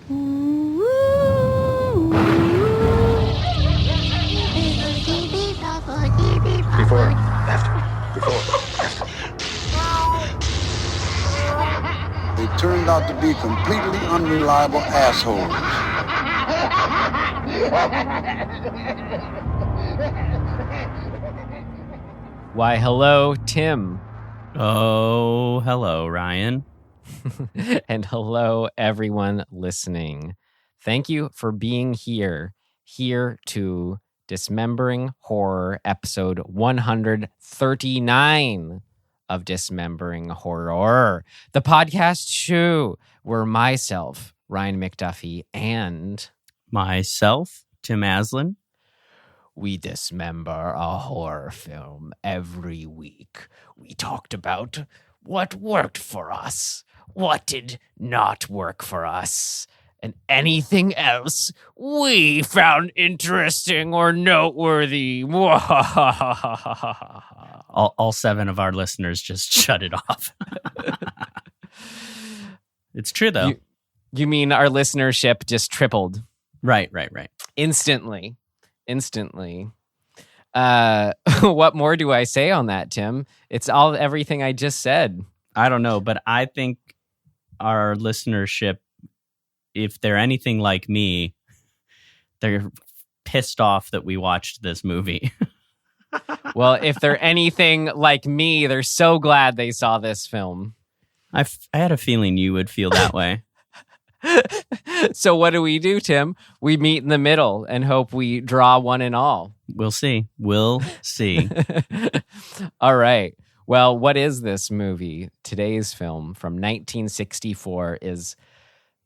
Before, after, before, after. They turned out to be completely unreliable assholes. Why, hello, Tim. Oh, hello, Ryan. And hello, everyone listening. Thank you for being here to Dismembering Horror, episode 139 of Dismembering Horror, the podcast show where myself, Ryan McDuffie, and Myself, Tim Aslin. we dismember a horror film every week. We talked about what worked for us, what did not work for us, and anything else we found interesting or noteworthy. All 7 of our listeners just shut it off. It's true, though. You mean our listenership just tripled? Right. Instantly. What more do I say on that, Tim? It's everything I just said. I don't know, but I think our listenership, if they're anything like me, they're pissed off that we watched this movie. Well, if they're anything like me, they're so glad they saw this film. I had a feeling you would feel that way. So what do, Tim? We meet in the middle and hope we draw one and all. We'll see. All right. Well, what is this movie? Today's film from 1964 is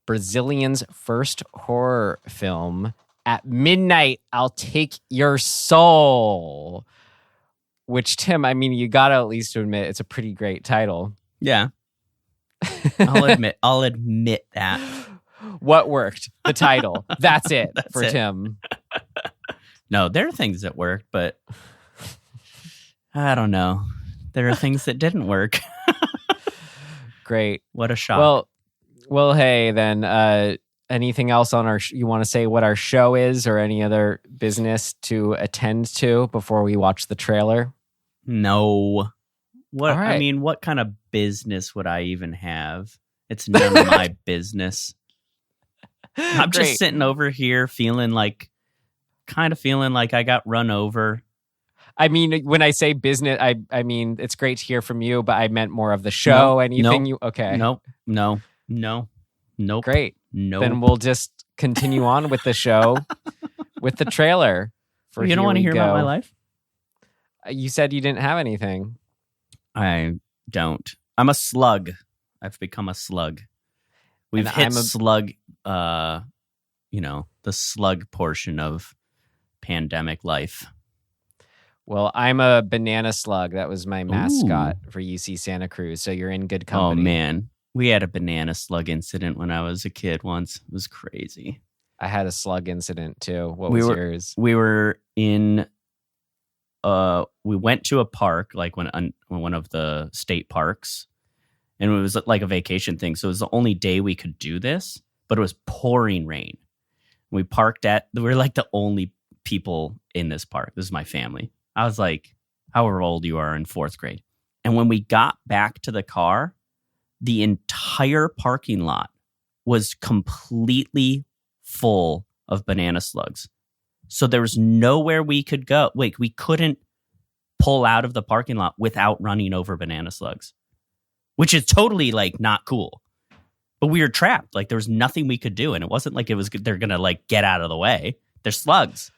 Brazilian's first horror film, At Midnight, I'll Take Your Soul. Which, Tim, I mean, you gotta at least admit it's a pretty great title. Yeah. I'll admit that. What worked? The title. That's it. That's for it. Tim. No, there are things that work, but I don't know. There are things that didn't work. Great. What a shock. Well, hey, then, anything else on you want to say what our show is or any other business to attend to before we watch the trailer? No. What? All right. I mean, what kind of business would I even have? It's none of my business. I'm just sitting over here feeling like I got run over. I mean, when I say business, I mean, it's great to hear from you, but I meant more of the show. Okay. No. Great. No. Then we'll just continue on with the show with the trailer. You don't want to hear about my life? You said you didn't have anything. I don't. I'm a slug. I've become a slug. We've hit slug, the slug portion of pandemic life. Well, I'm a banana slug. That was my mascot for UC Santa Cruz. So you're in good company. Oh, man. We had a banana slug incident when I was a kid once. It was crazy. I had a slug incident too. What was yours? We were in... we went to a park, like one of the state parks, and it was like a vacation thing. So it was the only day we could do this, but it was pouring rain. We were like the only people in this park. This is my family. I was like, however old you are in 4th grade. And when we got back to the car, the entire parking lot was completely full of banana slugs. So there was nowhere we could go. Wait, we couldn't pull out of the parking lot without running over banana slugs, which is totally like not cool. But we were trapped. Like there was nothing we could do. And it wasn't like they're going to like get out of the way. They're slugs.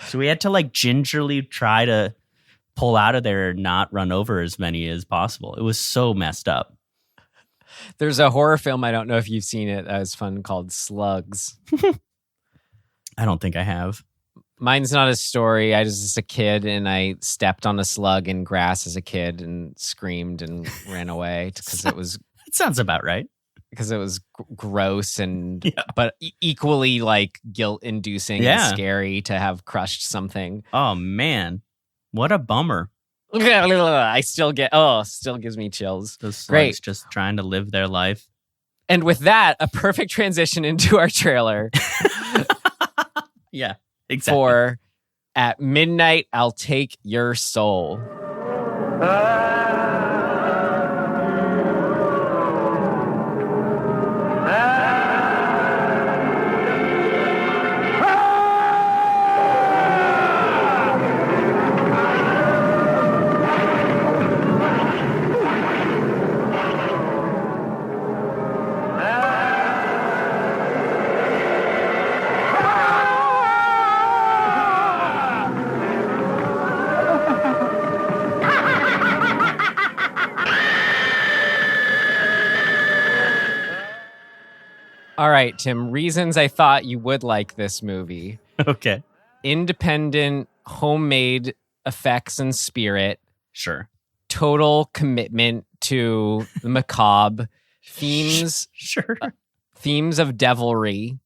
So we had to like gingerly try to pull out of there and not run over as many as possible. It was so messed up. There's a horror film, I don't know if you've seen it, that was fun, called Slugs. I don't think I have. Mine's not a story. I was just a kid and I stepped on a slug in grass as a kid and screamed and ran away because it was... That sounds about right. Because it was gross and but equally like guilt-inducing and scary to have crushed something. Oh, man. What a bummer. I still gives me chills. Those slugs Great. just trying to live their life. And with that, a perfect transition into our trailer Yeah, exactly. for At Midnight, I'll Take Your Soul. All right, Tim, reasons I thought you would like this movie. Okay. Independent, homemade effects and spirit. Sure. Total commitment to the macabre. Themes Sure. Themes of devilry.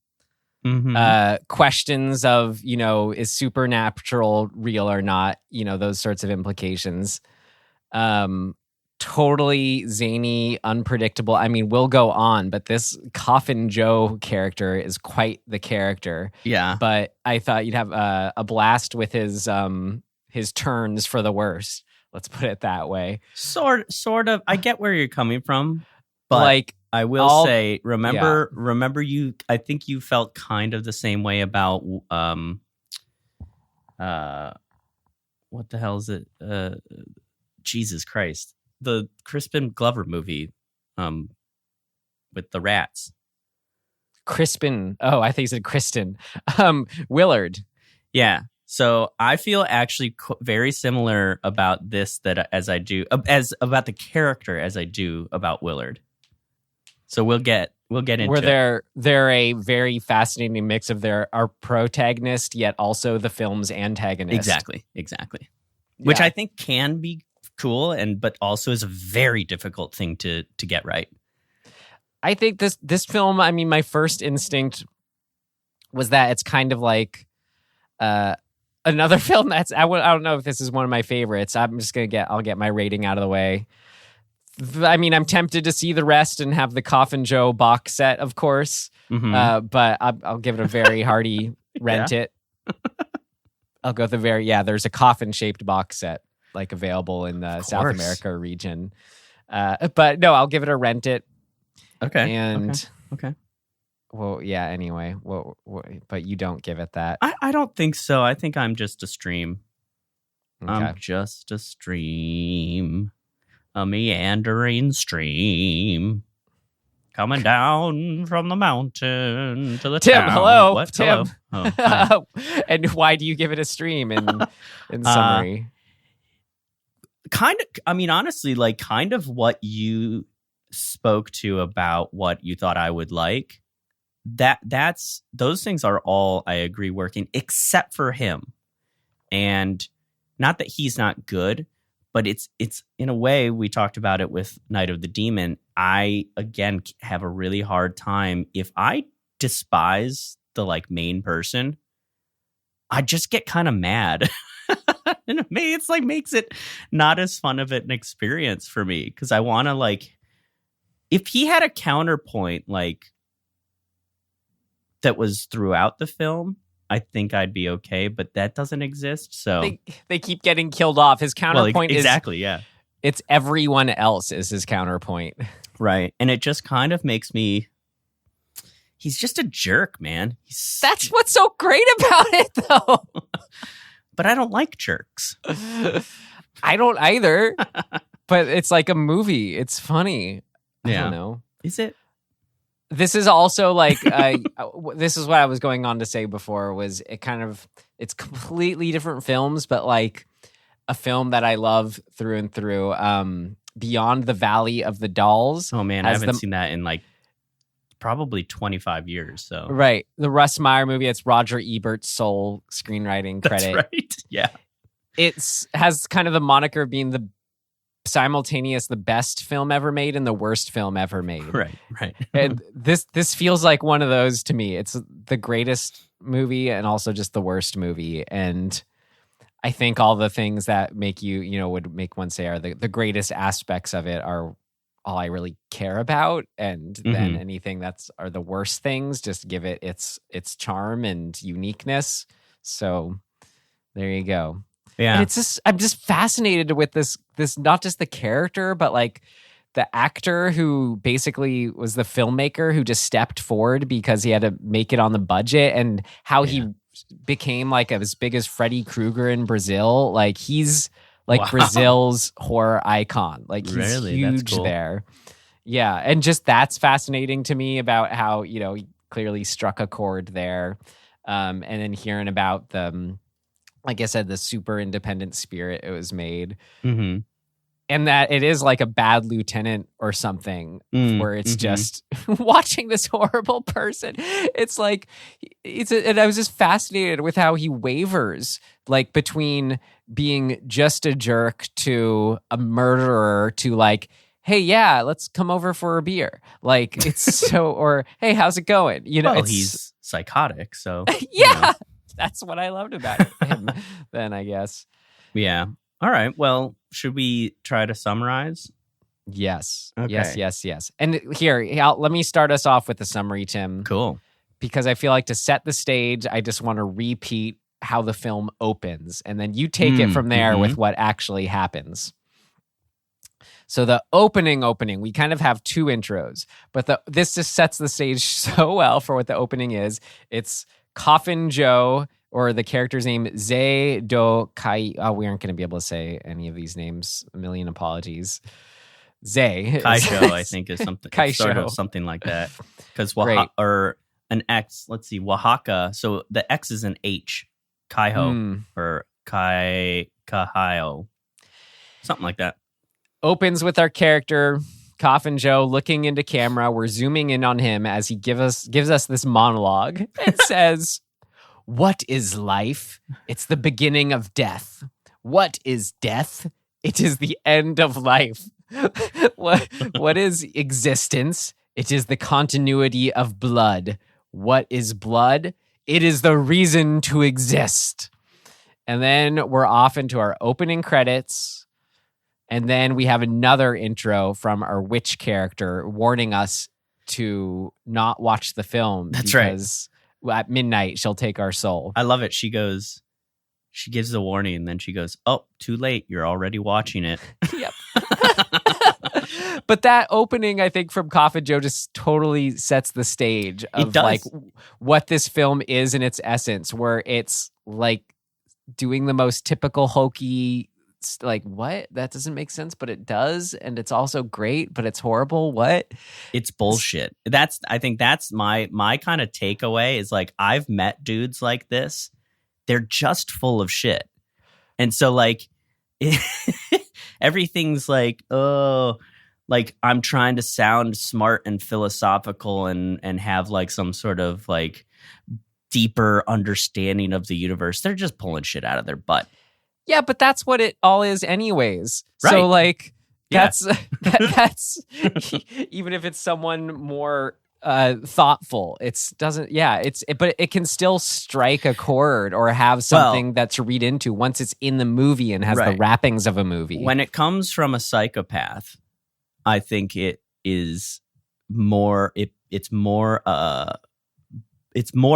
Mm-hmm. Questions of, is supernatural real or not? Those sorts of implications. Totally zany, unpredictable. I mean, we'll go on, but this Coffin Joe character is quite the character. Yeah. But I thought you'd have a blast with his turns for the worst. Let's put it that way. Sort of. I get where you're coming from, but like I will say, remember you. I think you felt kind of the same way about what the hell is it? Jesus Christ. The Crispin Glover movie with the rats. Crispin. Oh, I think you said Kristen. Willard. Yeah. So I feel actually very similar about this as I do about the character as I do about Willard. So we'll get into where they're a very fascinating mix of our protagonist yet also the film's antagonist. Exactly. Yeah. Which I think can be cool but also is a very difficult thing to get right. I think this film, I mean, my first instinct was that it's kind of like another film that's I don't know if this is one of my favorites. I'm just I'll get my rating out of the way. I mean, I'm tempted to see the rest and have the Coffin Joe box set, of course. Mm-hmm. But I'll give it a very hearty rent it. I'll go with there's a coffin shaped box set like available in the South America region. But no, I'll give it a rent it. Okay. And okay. Well, yeah, anyway. But you don't give it that. I don't think so. I think I'm just a stream. Okay. I'm just a stream. A meandering stream. Coming down from the mountain to the Tim, town. hello. What? Tim. Hello. Oh, And why do you give it a stream in summary? Kind of, I mean, honestly, like kind of what you spoke to about what you thought I would like. That's those things are all, I agree, working, except for him. And not that he's not good, but it's in a way, we talked about it with Night of the Demon. I, again, have a really hard time. If I despise the like main person, I just get kind of mad. And it's like makes it not as fun of an experience for me because I want to like, if he had a counterpoint like that was throughout the film, I think I'd be okay, but that doesn't exist. So they keep getting killed off. His counterpoint exactly, yeah. It's everyone else is his counterpoint. Right. And it just kind of makes me, he's just a jerk, man. That's what's so great about it, though. But I don't like jerks. I don't either. But it's like a movie. It's funny. I don't know. Is it? This is also like, this is what I was going on to say before, was it's completely different films, but like a film that I love through and through. Beyond the Valley of the Dolls. Oh man, I haven't seen that in like probably 25 years. So right, the Russ Meyer movie. It's Roger Ebert's sole screenwriting credit. That's right. Yeah, has kind of the moniker of being the best film ever made and the worst film ever made. Right. And this feels like one of those to me. It's the greatest movie and also just the worst movie. And I think all the things that make would make one say are the greatest aspects of it are all I really care about. And then anything are the worst things, just give it its charm and uniqueness. So there you go. Yeah. And I'm just fascinated with this not just the character, but like the actor who basically was the filmmaker who just stepped forward because he had to make it on the budget, and how he became like as big as Freddy Krueger in Brazil. Like he's like Brazil's horror icon. Like he's huge there. Yeah. And just that's fascinating to me about how, you know, he clearly struck a chord there. And then hearing about like I said, the super independent spirit it was made. Mm-hmm. And that it is like a bad lieutenant or something where it's just watching this horrible person. It's like, and I was just fascinated with how he wavers like between being just a jerk to a murderer to like, hey, yeah, let's come over for a beer. Like it's so, or hey, how's it going? You know, he's psychotic. So yeah, you know. That's what I loved about him then, I guess. Yeah. All right. Well, should we try to summarize? Yes. Okay. Yes. And here, let me start us off with the summary, Tim. Cool. Because I feel like to set the stage, I just want to repeat how the film opens. And then you take it from there with what actually happens. So the opening, we kind of have two intros. But this just sets the stage so well for what the opening is. It's Coffin Joe, or the character's name, Zay Do Kai. Oh, we aren't going to be able to say any of these names. A million apologies. Zay. Kaisho, I think, is something. Kaisho. Sort of something like that. Because or an X. Let's see, Oaxaca. So the X is an H. Kaiho or Kahio. Something like that. Opens with our character, Coffin Joe, looking into camera. We're zooming in on him as he gives us this monologue. It says, "What is life? It's the beginning of death. What is death? It is the end of life. What is existence? It is the continuity of blood. What is blood? It is the reason to exist." And then we're off into our opening credits. And then we have another intro from our witch character warning us to not watch the film. That's because at midnight, she'll take our soul. I love it. She gives the warning, and then she goes, "Oh, too late. You're already watching it." Yep. But that opening, I think, from Coffin Joe just totally sets the stage of like what this film is in its essence, where it's like doing the most typical hokey, like, what? That doesn't make sense, but it does. And it's also great, but it's horrible. What? It's bullshit. I think that's my kind of takeaway is like, I've met dudes like this. They're just full of shit. And so like, everything's like, oh, like I'm trying to sound smart and philosophical and have like some sort of like deeper understanding of the universe. They're just pulling shit out of their butt. Yeah, but that's what it all is anyways. Right. So like, Yeah. that's even if it's someone more thoughtful, but it can still strike a chord or have something that's to read into once it's in the movie and has the wrappings of a movie. When it comes from a psychopath, I think it is more it's more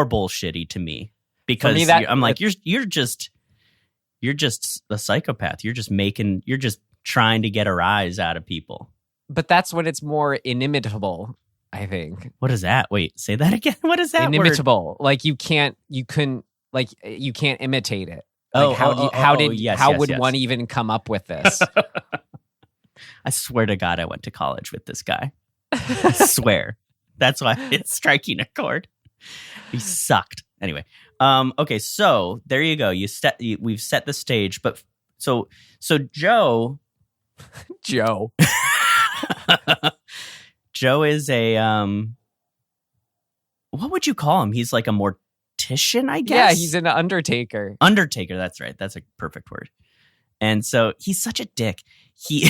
bullshitty to me, because me, I'm like, you're just a psychopath. You're just trying to get a rise out of people. But that's when it's more inimitable, I think. What is that? Wait, say that again. What is that inimitable? Word? Like you can't imitate it. Like how would one even come up with this? I swear to God, I went to college with this guy. I swear. That's why it's striking a chord. He sucked. Anyway, okay, so there you go. We've set the stage, but so Joe Joe is a what would you call him? He's like a mortician, I guess. Yeah, he's an undertaker. Undertaker, that's right. That's a perfect word. And so he's such a dick. He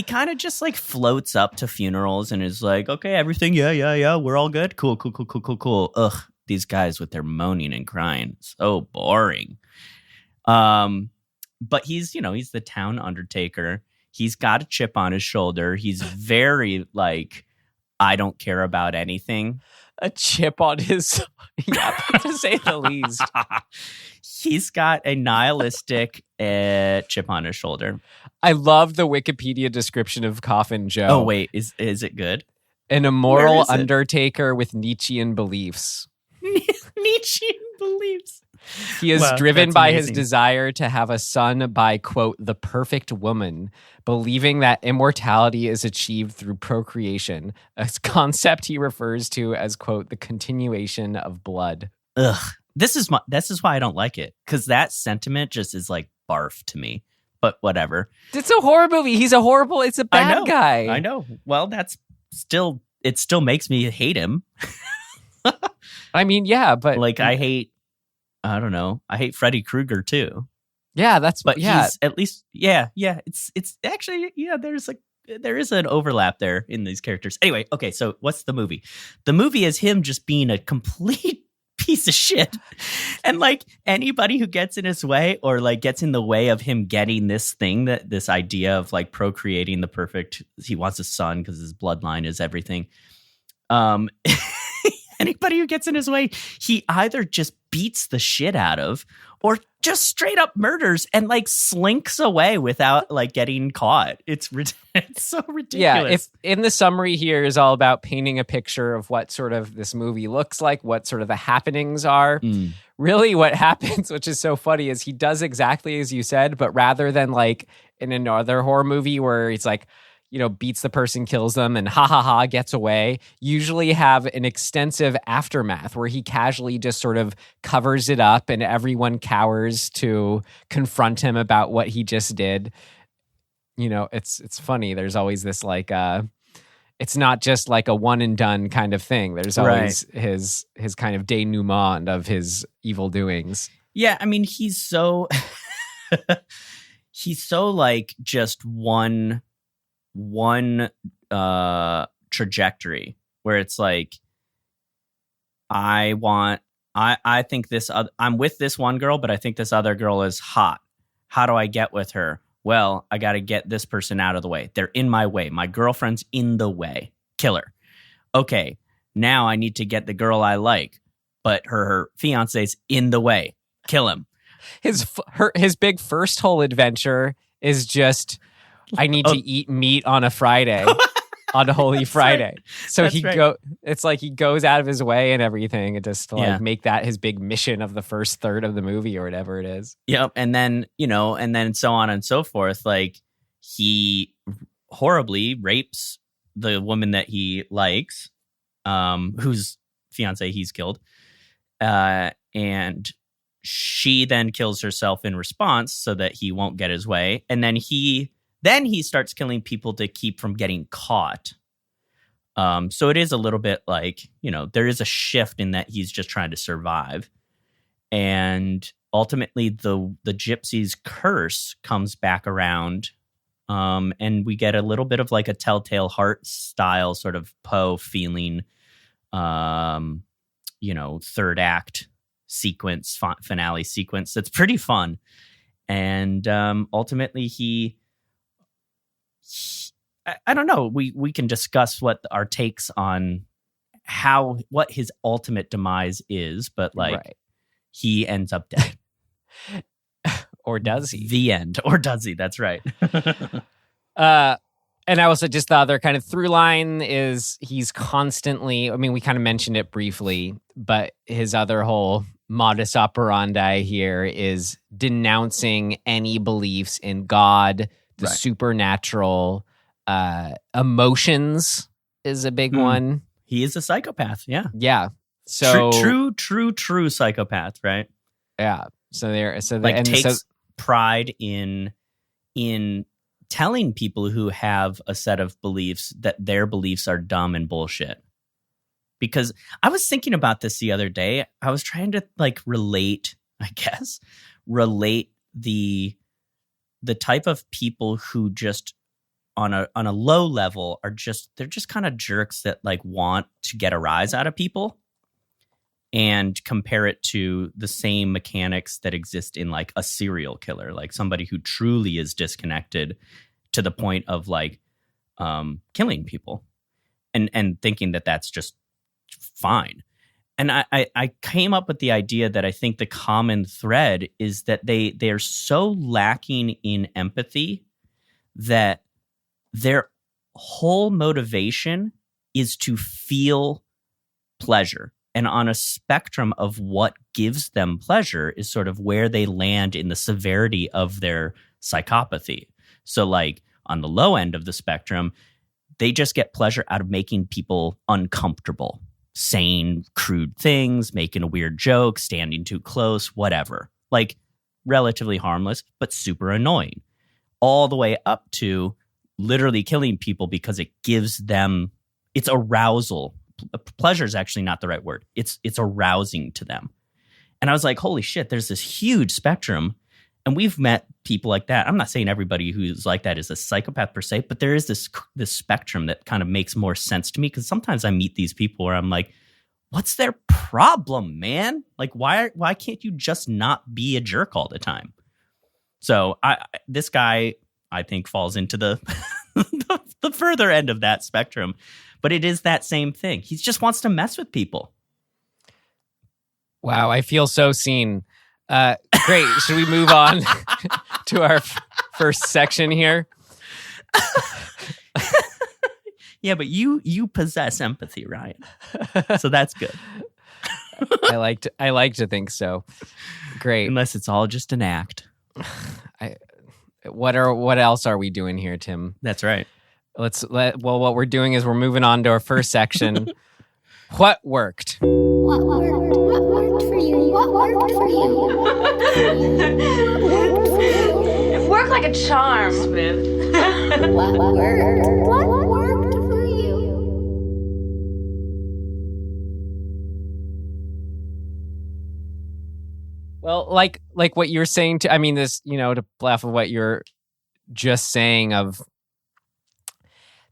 kind of just like floats up to funerals and is like, okay, everything, yeah, we're all good. Cool. Ugh, these guys with their moaning and crying, so boring. But he's the town undertaker. He's got a chip on his shoulder. He's very like, I don't care about anything. A chip on his, yeah, to say the least. He's got a nihilistic chip on his shoulder. I love the Wikipedia description of Coffin Joe. Oh, wait, is it good? An immoral undertaker with Nietzschean beliefs. Nietzschean beliefs. He is driven by his desire to have a son by, quote, the perfect woman, believing that immortality is achieved through procreation, a concept he refers to as, quote, the continuation of blood. Ugh. This is why I don't like it, because that sentiment just is like barf to me. But whatever. It's a horror movie. He's it's a bad guy. I know. Well, it still makes me hate him. I mean, yeah, but like I hate Freddy Krueger too. Yeah, he's at least it's actually there is an overlap there in these characters. Anyway, okay, so what's the movie? The movie is him just being a complete piece of shit. And like anybody who gets in his way or like gets in the way of him getting this idea of like procreating the perfect, he wants a son because his bloodline is everything. Anybody who gets in his way, he either just beats the shit out of or just straight up murders and like slinks away without like getting caught. It's so ridiculous. Yeah, if in the summary here is all about painting a picture of what sort of this movie looks like, what sort of the happenings are. Really what happens, which is so funny, is he does exactly as you said, but rather than like in another horror movie where it's like, you know, beats the person, kills them, and gets away, usually have an extensive aftermath where he casually just sort of covers it up and everyone cowers to confront him about what he just did. You know, it's funny. There's always this like, it's not just like a one and done kind of thing. There's always his kind of denouement of his evil doings. Yeah, I mean, he's so like just one trajectory where it's like I'm with this one girl, but I think this other girl is hot. How do I get with her? Well, I got to get this person out of the way. They're in my way. My girlfriend's in the way. Kill her. Okay, now I need to get the girl I like, but her fiance's in the way. Kill him. His big first whole adventure is just, I need to eat meat on a Friday, on a Holy Friday. Right. So it's like he goes out of his way and everything, and just to like make that his big mission of the first third of the movie or whatever it is. Yep. And then, and then so on and so forth. Like he horribly rapes the woman that he likes, whose fiance he's killed. And she then kills herself in response so that he won't get his way. And then he starts killing people to keep from getting caught. So it is a little bit like, there is a shift in that he's just trying to survive. And ultimately the gypsy's curse comes back around. And we get a little bit of like a Telltale Heart style sort of Poe feeling, third act sequence, finale sequence. That's pretty fun. And ultimately I don't know. We can discuss what our takes on what his ultimate demise is, but he ends up dead. Or does he? The end. Or does he? That's right. And I also just the other kind of through line is he's constantly, I mean, we kind of mentioned it briefly, but his other whole modus operandi here is denouncing any beliefs in God, the supernatural. Emotions is a big one. He is a psychopath. Yeah. So true psychopath, right? Yeah. Takes pride in telling people who have a set of beliefs that their beliefs are dumb and bullshit. Because I was thinking about this the other day. I was trying to like relate the type of people who just on a low level they're just kind of jerks that like want to get a rise out of people, and compare it to the same mechanics that exist in like a serial killer, like somebody who truly is disconnected to the point of like killing people and thinking that that's just fine. And I came up with the idea that I think the common thread is that they're so lacking in empathy that their whole motivation is to feel pleasure. And on a spectrum of what gives them pleasure is sort of where they land in the severity of their psychopathy. So like on the low end of the spectrum, they just get pleasure out of making people uncomfortable, saying crude things, making a weird joke, standing too close, whatever. Like relatively harmless, but super annoying. All the way up to literally killing people because it gives them, it's arousal. Pleasure is actually not the right word. It's arousing to them. And I was like, holy shit, there's this huge spectrum. And we've met people like that. I'm not saying everybody who's like that is a psychopath per se, but there is this spectrum that kind of makes more sense to me, because sometimes I meet these people where I'm like, what's their problem, man? Like, why can't you just not be a jerk all the time? So this guy, I think, falls into the the further end of that spectrum. But it is that same thing. He just wants to mess with people. Wow, I feel so seen. Great. Should we move on to our first section here? Yeah, but you possess empathy, Ryan. So that's good. I like to think so. Great. Unless it's all just an act. What else are we doing here, Tim? That's right. What we're doing is we're moving on to our first section. What worked? What worked? What worked for you? What worked for you? What worked for you? It worked like a charm, Smith. What worked? What worked for you? Well, like what you're saying I mean, this, to laugh of what you're just saying of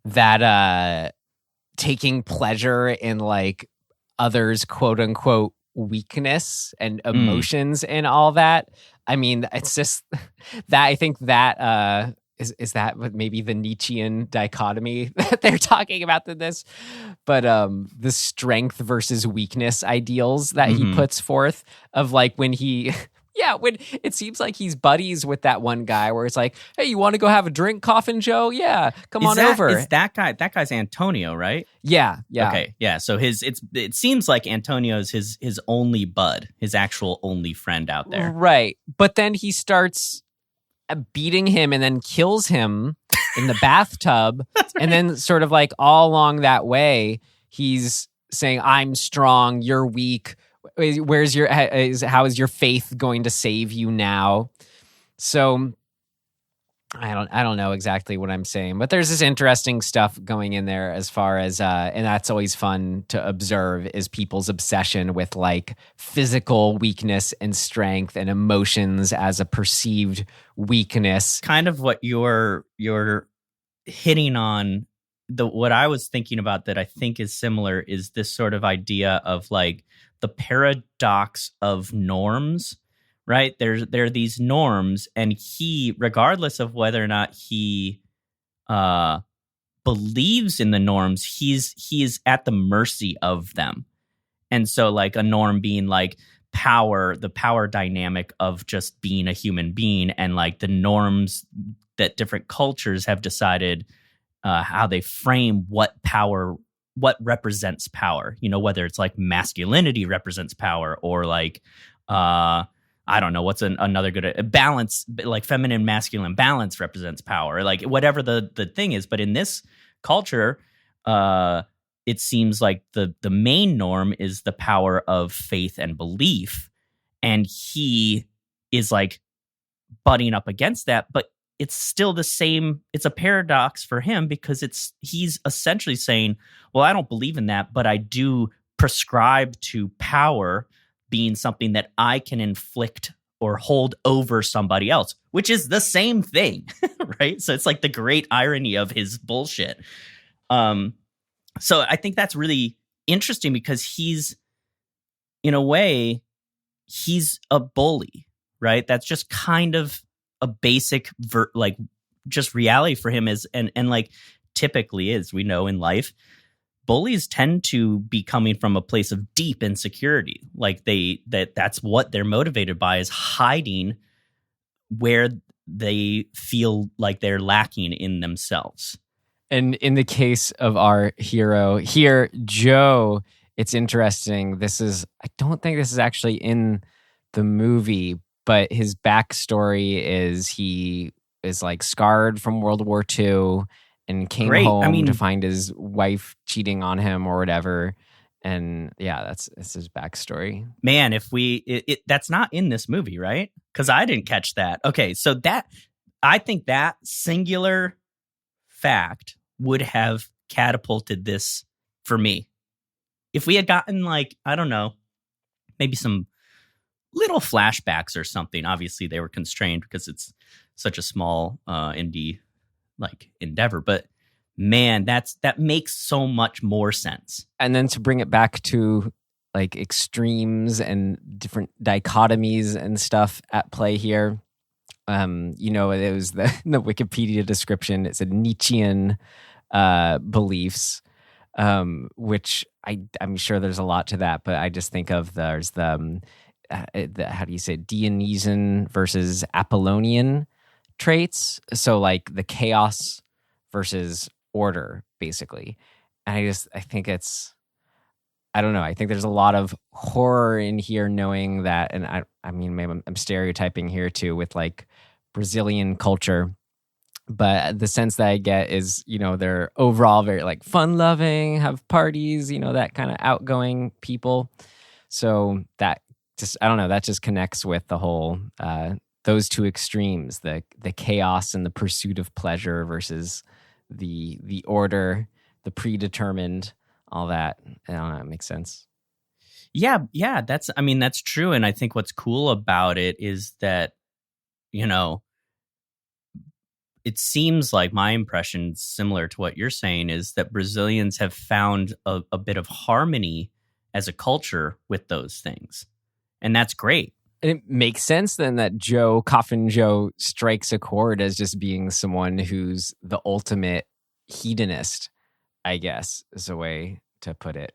that taking pleasure in like others' quote unquote weakness and emotions and all that. I mean, it's just that I think that is that maybe the Nietzschean dichotomy that they're talking about in this, but the strength versus weakness ideals that he puts forth of like when he. Yeah, when it seems like he's buddies with that one guy where it's like, hey, you want to go have a drink, Coffin Joe? Yeah, come on over. Is that guy's Antonio, right? Yeah. Okay, yeah. So it seems like Antonio's his only bud, his actual only friend out there. Right. But then he starts beating him and then kills him in the bathtub. Right. And then sort of like all along that way, he's saying, I'm strong, you're weak. How is your faith going to save you now? So I don't know exactly what I'm saying, but there's this interesting stuff going in there as far as and that's always fun to observe, is people's obsession with like physical weakness and strength and emotions as a perceived weakness. Kind of what you're hitting on. What I was thinking about that I think is similar is this sort of idea of like the paradox of norms, right? There are these norms, and he, regardless of whether or not he believes in the norms, he is at the mercy of them. And so like a norm being like power, the power dynamic of just being a human being, and like the norms that different cultures have decided how they frame what represents power, whether it's like masculinity represents power, or like, I don't know, what's another good balance, like feminine, masculine balance represents power, like whatever the thing is. But in this culture, it seems like the main norm is the power of faith and belief. And he is like butting up against that, but it's still the same. It's a paradox for him, because he's essentially saying, well, I don't believe in that, but I do prescribe to power being something that I can inflict or hold over somebody else, which is the same thing, right? So it's like the great irony of his bullshit. So I think that's really interesting, because he's, in a way, he's a bully, right? That's just kind of a basic just reality for him is, and like typically is, we know in life, bullies tend to be coming from a place of deep insecurity. Like that's what they're motivated by, is hiding where they feel like they're lacking in themselves. And in the case of our hero here, Joe, it's interesting. I don't think this is actually in the movie, but his backstory is he is like scarred from World War II and came home to find his wife cheating on him or whatever. And yeah, that's his backstory. Man, if that's not in this movie, right? Because I didn't catch that. Okay, so I think that singular fact would have catapulted this for me. If we had gotten like, I don't know, maybe some little flashbacks or something. Obviously, they were constrained because it's such a small indie like endeavor. But man, that makes so much more sense. And then to bring it back to like extremes and different dichotomies and stuff at play here. It was the Wikipedia description. It said Nietzschean beliefs, which I'm sure there's a lot to that, but I just think of there's the how do you say, Dionysian versus Apollonian traits. So like the chaos versus order, basically. And I think it's, I don't know. I think there's a lot of horror in here, knowing that, and I mean, maybe I'm stereotyping here too with like Brazilian culture, but the sense that I get is, they're overall very like fun-loving, have parties, that kind of outgoing people. So that just, I don't know, that just connects with the whole those two extremes, the chaos and the pursuit of pleasure versus the order, the predetermined. All that, I don't know, it makes sense. Yeah, that's true. And I think what's cool about it is that, it seems like my impression, similar to what you're saying, is that Brazilians have found a bit of harmony as a culture with those things. And that's great. And it makes sense then that Coffin Joe strikes a chord as just being someone who's the ultimate hedonist, I guess, is a way to put it.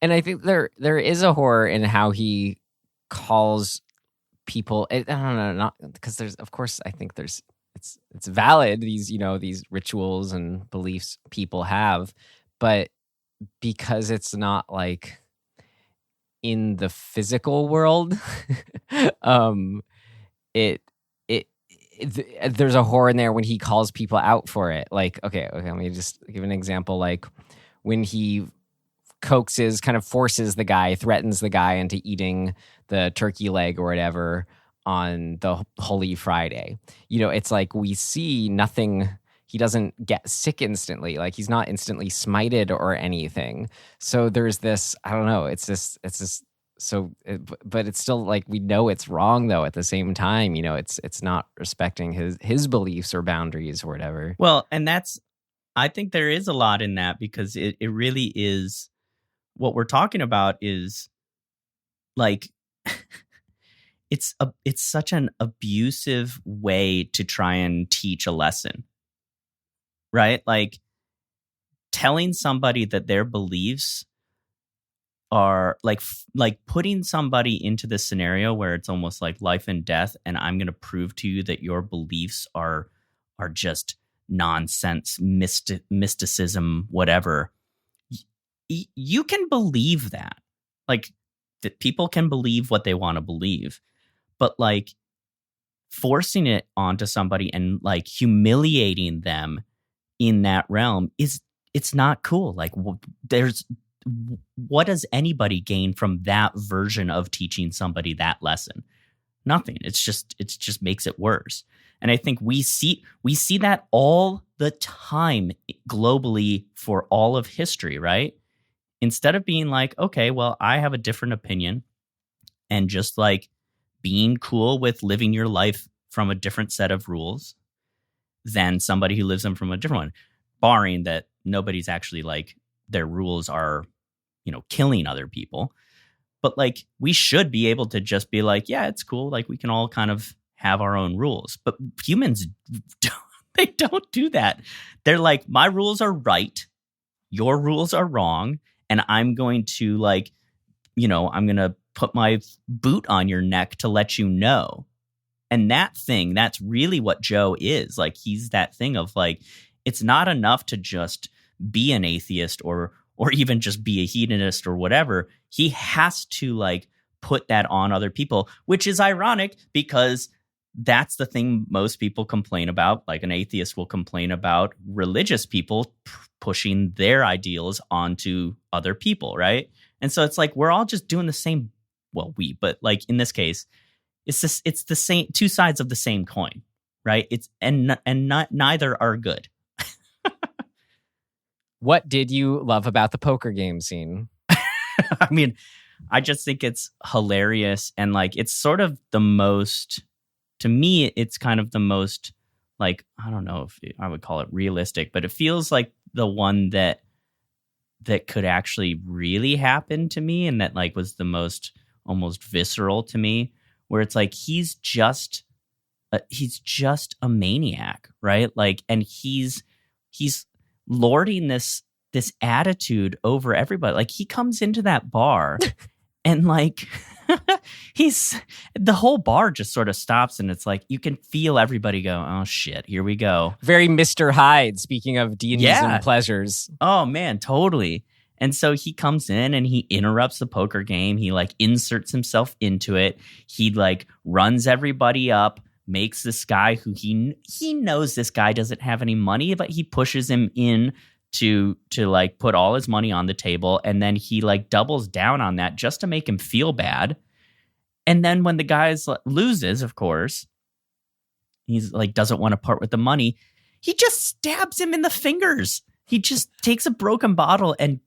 And I think there is a horror in how he calls people, I don't know, not because there's, of course, I think it's valid, these, these rituals and beliefs people have, but because it's not like in the physical world, there's a horror in there when he calls people out for it. Like, okay, let me just give an example. Like when he forces the guy, threatens the guy into eating the turkey leg or whatever on the Holy Friday. It's like we see nothing. He doesn't get sick instantly. Like he's not instantly smited or anything. So there's this, I don't know. It's just so, but it's still like we know it's wrong though. At the same time, it's not respecting his beliefs or boundaries or whatever. Well, and I think there is a lot in that, because it really is what we're talking about is like it's such an abusive way to try and teach a lesson, right? Like telling somebody that their beliefs are like putting somebody into this scenario where it's almost like life and death, and I'm going to prove to you that your beliefs are just nonsense, mysticism, whatever. You can believe that. Like that people can believe what they want to believe, but like forcing it onto somebody and like humiliating them in that realm it's not cool. Like what does anybody gain from that version of teaching somebody that lesson? Nothing. It just makes it worse. And I think we see that all the time globally for all of history, right? Instead of being like, okay, well, I have a different opinion, and just like being cool with living your life from a different set of rules than somebody who lives them from a different one, barring that nobody's actually like their rules are, killing other people. But like we should be able to just be like, yeah, it's cool. Like we can all kind of have our own rules. But humans They don't do that. They're like, my rules are right, your rules are wrong, and I'm going to like, I'm going to put my boot on your neck to let you know. And that's really what Joe is. Like, he's that thing of like, it's not enough to just be an atheist or even just be a hedonist or whatever. He has to like put that on other people, which is ironic because that's the thing most people complain about. Like, an atheist will complain about religious people pushing their ideals onto other people, right? And so it's like, we're all just doing the same. Well, but like in this case, it's the same, two sides of the same coin, right? Neither are good. What did you love about the poker game scene? I mean, I just think it's hilarious. And like, it's sort of the most, to me, it's kind of the most, like, I don't know if I would call it realistic, but it feels like the one that could actually really happen to me. And that like was the most almost visceral to me, where it's like, he's just a maniac, right? Like, and he's lording this attitude over everybody. Like, he comes into that bar and like the whole bar just sort of stops, and it's like you can feel everybody go, oh shit, here we go. Very Mr. Hyde, speaking of deities and pleasures. Oh man, totally. And so he comes in and he interrupts the poker game. He like inserts himself into it. He like runs everybody up, makes this guy who he knows this guy doesn't have any money, but he pushes him in to like put all his money on the table. And then he like doubles down on that just to make him feel bad. And then when the guy loses, of course, he's like, doesn't want to part with the money. He just stabs him in the fingers. He just takes a broken bottle and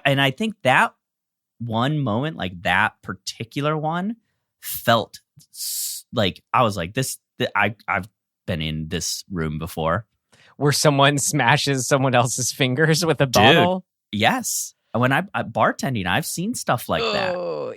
and I think that one moment, like that particular one, felt like, I was like, I've been in this room before. Where someone smashes someone else's fingers with a bottle? Dude, yes. When I'm bartending, I've seen stuff like that.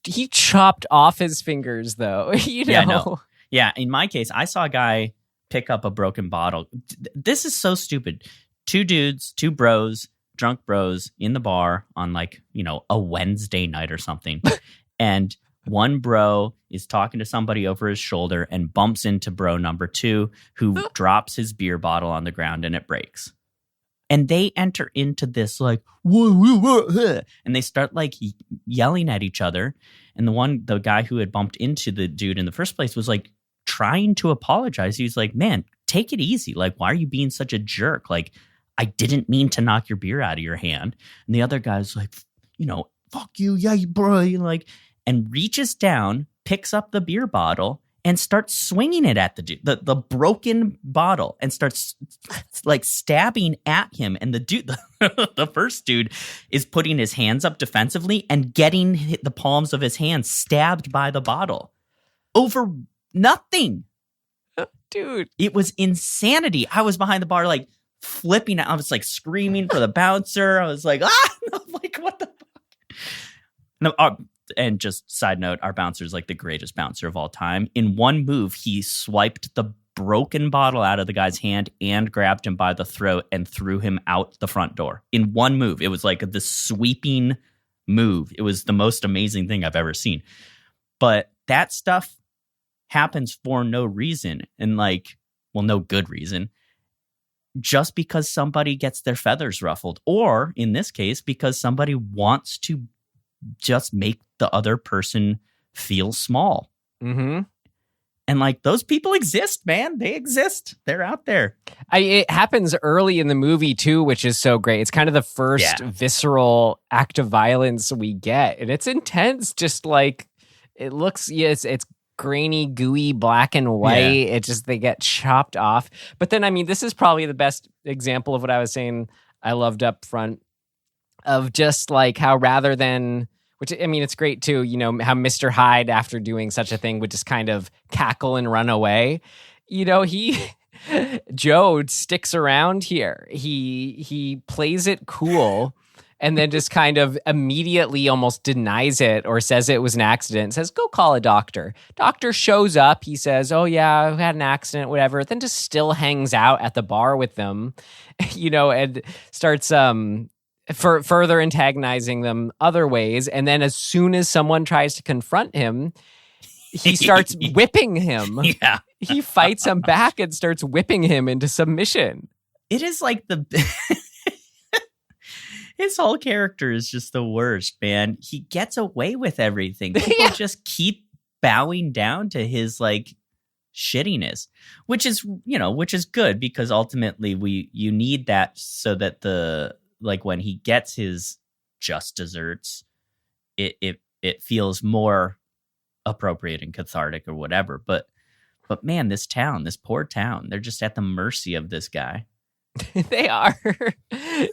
He chopped off his fingers, though. Yeah, no. Yeah, in my case, I saw a guy pick up a broken bottle. This is so stupid. Two dudes, two bros, drunk bros in the bar on like, a Wednesday night or something. And one bro is talking to somebody over his shoulder and bumps into bro number 2, who drops his beer bottle on the ground and it breaks. And they enter into this like, and they start like yelling at each other. And the guy who had bumped into the dude in the first place was like trying to apologize. He was like, man, take it easy. Like, why are you being such a jerk? Like, I didn't mean to knock your beer out of your hand. And the other guy's like, fuck you. Yeah, bro. Like, and reaches down, picks up the beer bottle and starts swinging it at the dude, the broken bottle, and starts like stabbing at him. And the dude, the first dude, is putting his hands up defensively and getting the palms of his hands stabbed by the bottle over nothing. Dude, it was insanity. I was behind the bar, like flipping. I was like screaming for the bouncer. I was like, I'm like, what the fuck? No, and just side note, our bouncer is like the greatest bouncer of all time. In one move, he swiped the broken bottle out of the guy's hand and grabbed him by the throat and threw him out the front door. In one move. It was like the sweeping move. It was the most amazing thing I've ever seen. But that stuff happens for no reason, and like, well, no good reason. Just because somebody gets their feathers ruffled, or in this case, because somebody wants to just make the other person feel small. Mm-hmm. And like, those people exist, man. They exist. They're out there. It happens early in the movie too, which is so great. It's kind of the first visceral act of violence we get, and it's intense. Just like it looks, it's grainy, gooey, black and white. Yeah. It just, they get chopped off. But then, I mean, this is probably the best example of what I was saying I loved up front, of just like how rather than, which, I mean, it's great too, how Mr. Hyde, after doing such a thing, would just kind of cackle and run away. Joe sticks around here. He plays it cool and then just kind of immediately almost denies it or says it was an accident, says, go call a doctor. Doctor shows up. He says, oh, yeah, I had an accident, whatever. Then just still hangs out at the bar with them, and starts further antagonizing them other ways. And then as soon as someone tries to confront him, he starts whipping him. Yeah. He fights him back and starts whipping him into submission. It is like his whole character is just the worst, man. He gets away with everything. People just keep bowing down to his like shittiness, which is good, because ultimately you need that so that when he gets his just desserts, it feels more appropriate and cathartic or whatever. But man, this poor town, they're just at the mercy of this guy. They are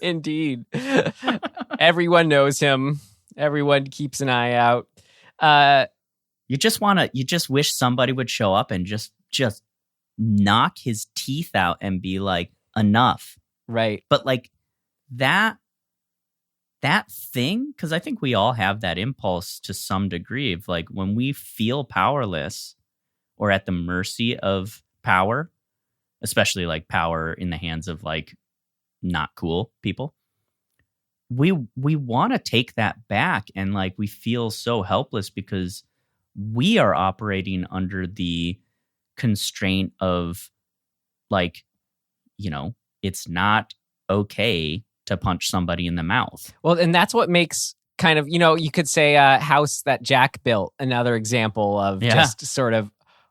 indeed. Everyone knows him. Everyone keeps an eye out. You just wish somebody would show up and just knock his teeth out and be like, enough. Right. But like that thing, because I think we all have that impulse to some degree of like when we feel powerless or at the mercy of power, especially like power in the hands of like not cool people, we want to take that back, and like we feel so helpless because we are operating under the constraint of like, it's not okay to punch somebody in the mouth. Well, and that's what makes kind of, you could say a house that Jack built, another example of just sort of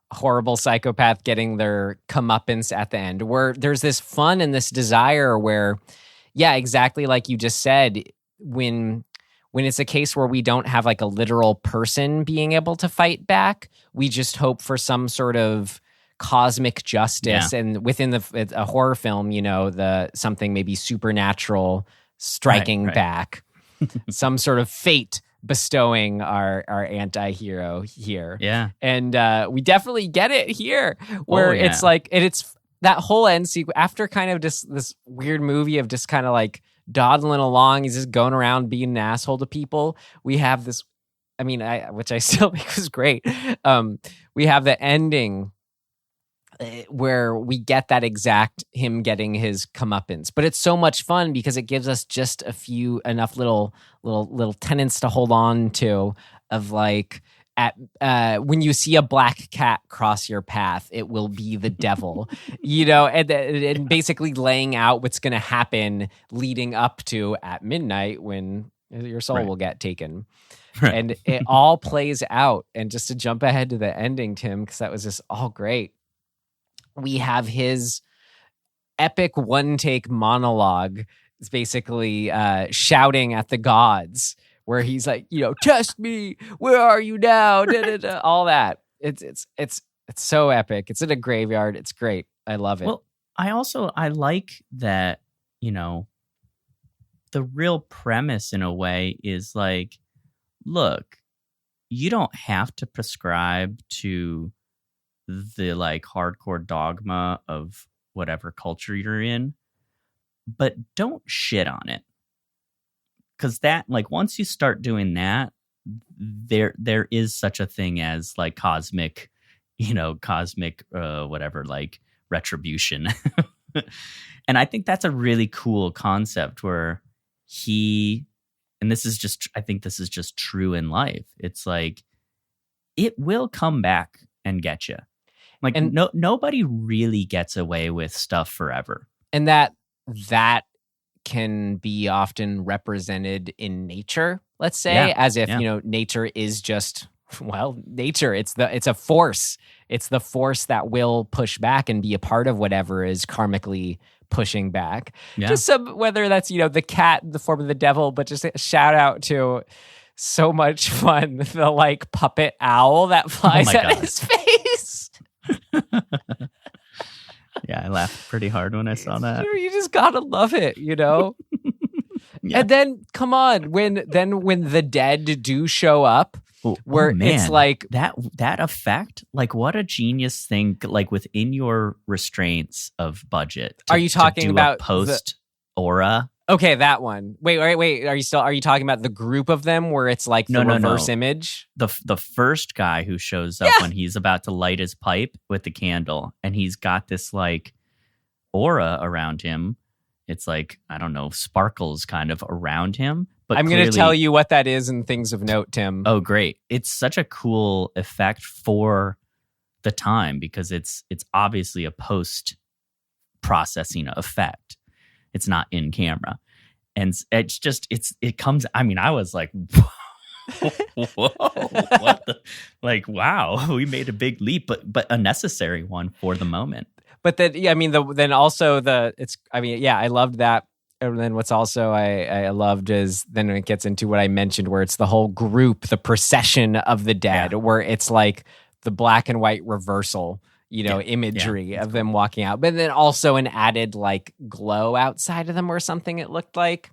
horrible psychopath getting their comeuppance at the end, where there's this fun and this desire where, yeah, exactly like you just said, when it's a case where we don't have like a literal person being able to fight back, we just hope for some sort of cosmic justice. Yeah. And within a horror film, the something maybe supernatural striking back, some sort of fate bestowing our anti-hero here. Yeah. And we definitely get it here, where it's like, it's that whole end sequence after kind of just this weird movie of just kind of like dawdling along. He's just going around being an asshole to people. We have this, which I still think was great. We have the ending where we get that exact him getting his comeuppance, but it's so much fun because it gives us just enough little tenets to hold on to, of like, when you see a black cat cross your path, it will be the devil, and basically laying out what's going to happen leading up to at midnight when your soul will get taken. Right. And it all plays out. And just to jump ahead to the ending, Tim, because that was just all great. We have his epic one-take monologue. It's basically shouting at the gods, where he's like, test me. Where are you now? Da, da, da. All that. It's so epic. It's in a graveyard. It's great. I love it. Well, I like that. The real premise in a way is like, look, you don't have to prescribe to the like hardcore dogma of whatever culture you're in, but don't shit on it. Because that, like, once you start doing that, there is such a thing as like cosmic whatever, like retribution. And I think that's a really cool concept where I think this is just true in life. It's like, it will come back and get you. Like, and nobody really gets away with stuff forever. And that can be often represented in nature, let's say, as if, nature is just, nature. It's a force. It's the force that will push back and be a part of whatever is karmically pushing back. Yeah. Just whether that's, the cat in the form of the devil, but just a shout out to so much fun, the like puppet owl that flies at his face. Yeah, I laughed pretty hard when I saw that. You just gotta love it, Yeah. And then come on, when the dead do show up, it's like that effect, like what a genius thing, like within your restraints of budget. Are you talking about post aura Okay, that one. Wait. Are you talking about the group of them where it's like the reverse image? The first guy who shows up when he's about to light his pipe with the candle, and he's got this like aura around him. It's like, I don't know, sparkles kind of around him. But I'm going to tell you what that is in things of note, Tim. Oh, great. It's such a cool effect for the time because it's obviously a post-processing effect. It's not in camera. And it's just, it comes, I mean, I was like, whoa, what the, like, wow, we made a big leap, but a necessary one for the moment. But then, I mean, then also I loved that. And then what's also I loved is then it gets into what I mentioned where it's the whole group, the procession of the dead, where it's like the black and white reversal, imagery of them walking out. But then also an added like glow outside of them or something it looked like.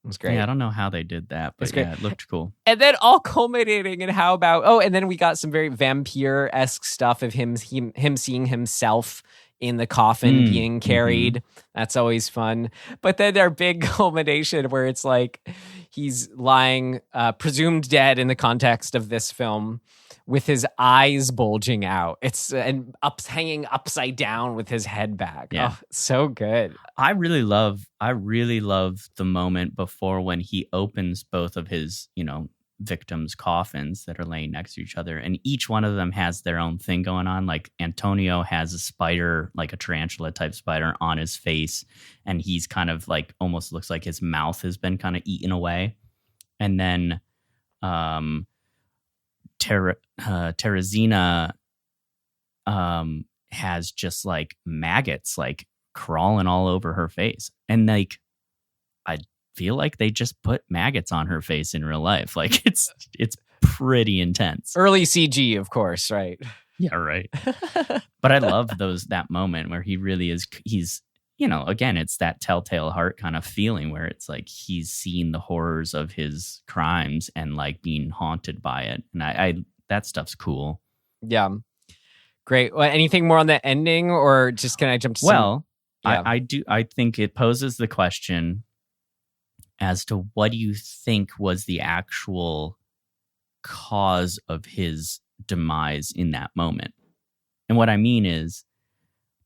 It was great. Yeah, I don't know how they did that, but yeah, it looked cool. And then all culminating in how about, and then we got some very vampire-esque stuff of him seeing himself in the coffin being carried. Mm-hmm. That's always fun. But then our big culmination where it's like he's lying presumed dead in the context of this film with his eyes bulging out. It's hanging upside down with his head back. Yeah. Oh, so good. I really love the moment before when he opens both of his, victims' coffins that are laying next to each other, and each one of them has their own thing going on. Like Antonio has a spider, like a tarantula type spider on his face, and he's kind of like almost looks like his mouth has been kind of eaten away. And then Teresina has just like maggots like crawling all over her face, and like I feel like they just put maggots on her face in real life. Like it's pretty intense. Early CG, of course, right? Yeah, right. But I love that moment where he really is. He's again, it's that telltale heart kind of feeling where it's like he's seen the horrors of his crimes and like being haunted by it. And I that stuff's cool. Yeah, great. Well, anything more on the ending, or just can I jump to some? I do. I think it poses the question as to what do you think was the actual cause of his demise in that moment. And what I mean is,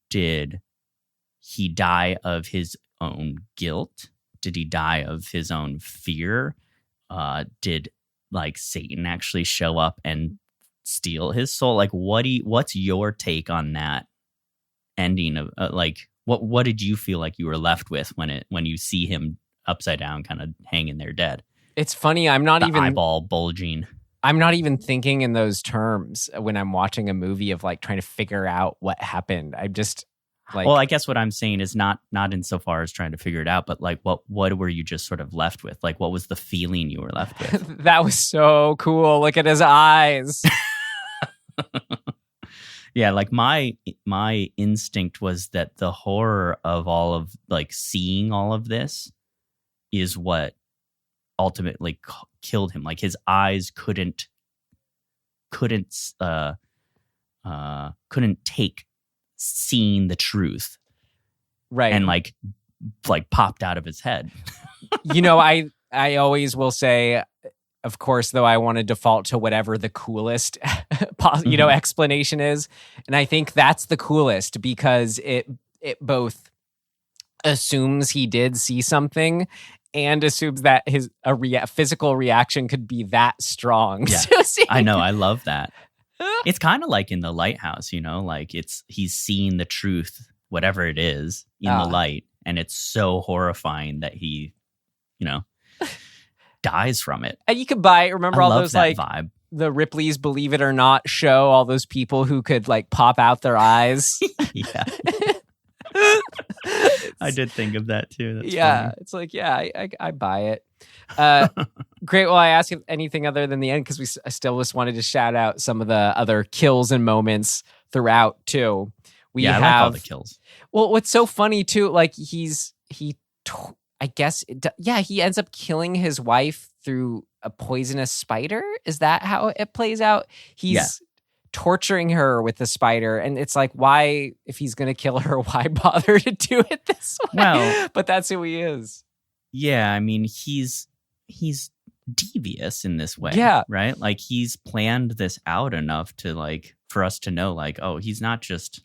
did he die of his own guilt? Did he die of his own fear? Did like Satan actually show up and steal his soul? Like, what's your take on that ending of like what did you feel like you were left with when you see him upside down, kind of hanging there dead? It's funny. I'm not even eyeball bulging. I'm not even thinking in those terms when I'm watching a movie of like trying to figure out what happened. I just like. Well, I guess what I'm saying is not insofar as trying to figure it out, but like what were you just sort of left with? Like what was the feeling you were left with? That was so cool. Look at his eyes. Yeah, like my instinct was that the horror of all of like seeing all of this is what ultimately killed him. Like his eyes couldn't take seeing the truth, right? And like popped out of his head. I always will say, of course, though, I want to default to whatever the coolest, explanation is, and I think that's the coolest because it both assumes he did see something and assumes that his physical reaction could be that strong. Yeah, I know. I love that. It's kind of like in The Lighthouse, like he's seeing the truth, whatever it is, in the light, and it's so horrifying that he, dies from it. And you could buy it. Remember all those like vibe. The Ripley's Believe It or Not show, all those people who could like pop out their eyes. Yeah. I did think of that too. That's funny. It's like, I buy it. Great. Well, I asked if anything other than the end because I still just wanted to shout out some of the other kills and moments throughout too. I like all the kills. Well, what's so funny too, like he ends up killing his wife through a poisonous spider. Is that how it plays out? He's torturing her with the spider, and it's like, why, if he's going to kill her, why bother to do it this way? Well, but that's who he is. Yeah, I mean, he's devious in this way. Yeah. Right? Like, he's planned this out enough to, like, for us to know, like, oh, he's not just,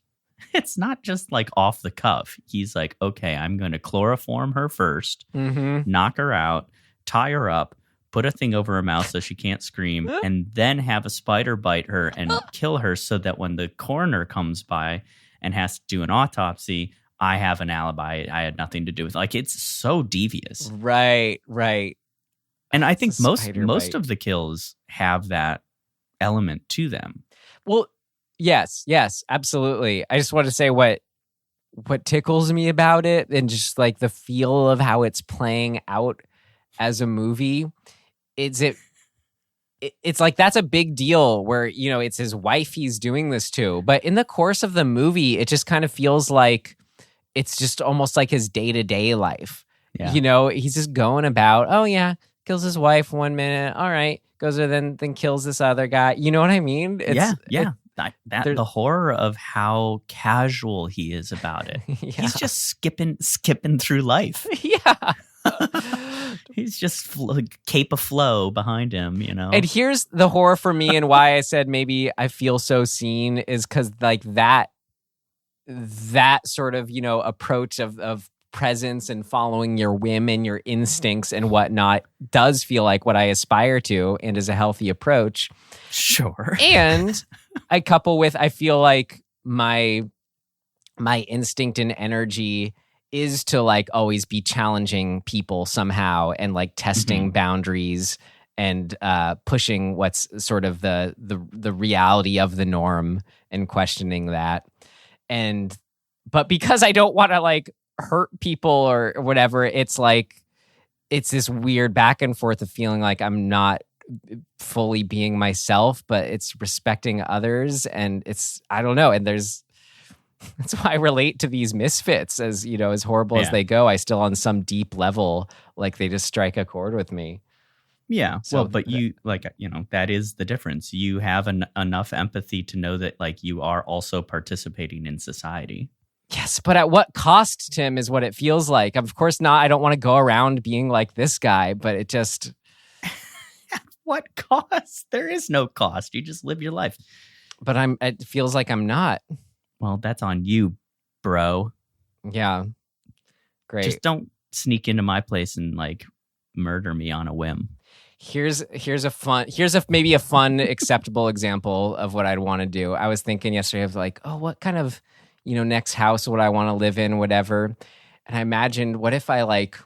it's not just, like, off the cuff. He's like, okay, I'm going to chloroform her first, knock her out, tie her up, put a thing over her mouth so she can't scream, and then have a spider bite her and kill her so that when the coroner comes by and has to do an autopsy, I have an alibi. I had nothing to do with it. Like, it's so devious. Right. And I think It's a most spider bite. of the kills have that element to them. Well, yes, absolutely. I just want to say what tickles me about it, and just like the feel of how it's playing out as a movie, it's like that's a big deal where, you know, it's his wife he's doing this to. But in the course of the movie, it just kind of feels like it's just almost like his day-to-day life. Yeah. You know, he's just going about, oh yeah, kills his wife 1 minute, all right, goes there, then kills this other guy. You know what I mean? The horror of how casual he is about it. Yeah. He's just skipping through life. Yeah. He's just cape of flow behind him, you know. And here's the horror for me, and why I said maybe I feel so seen, is because like that sort of, you know, approach of presence and following your whim and your instincts and whatnot does feel like what I aspire to, and is a healthy approach. Sure. And I couple with, I feel like my instinct and energy is to like always be challenging people somehow, and like testing boundaries and pushing what's sort of the reality of the norm and questioning that. But because I don't want to like hurt people or whatever, it's like it's this weird back and forth of feeling like I'm not fully being myself, but it's respecting others, and it's, I don't know, and that's why I relate to these misfits, as you know, as horrible as they go, I still on some deep level like they just strike a chord with me. Yeah. So well, but you, like, you know, that is the difference. You have enough empathy to know that like you are also participating in society. Yes, but at what cost, Tim, is what it feels like. Of course not. I don't want to go around being like this guy, but it just... What cost? There is no cost. You just live your life. But it feels like I'm not. Well, that's on you, bro. Yeah. Great. Just don't sneak into my place and like murder me on a whim. Here's maybe a fun, acceptable example of what I'd want to do. I was thinking yesterday of like, oh, what kind of, you know, next house would I want to live in, whatever. And I imagined, what if I like,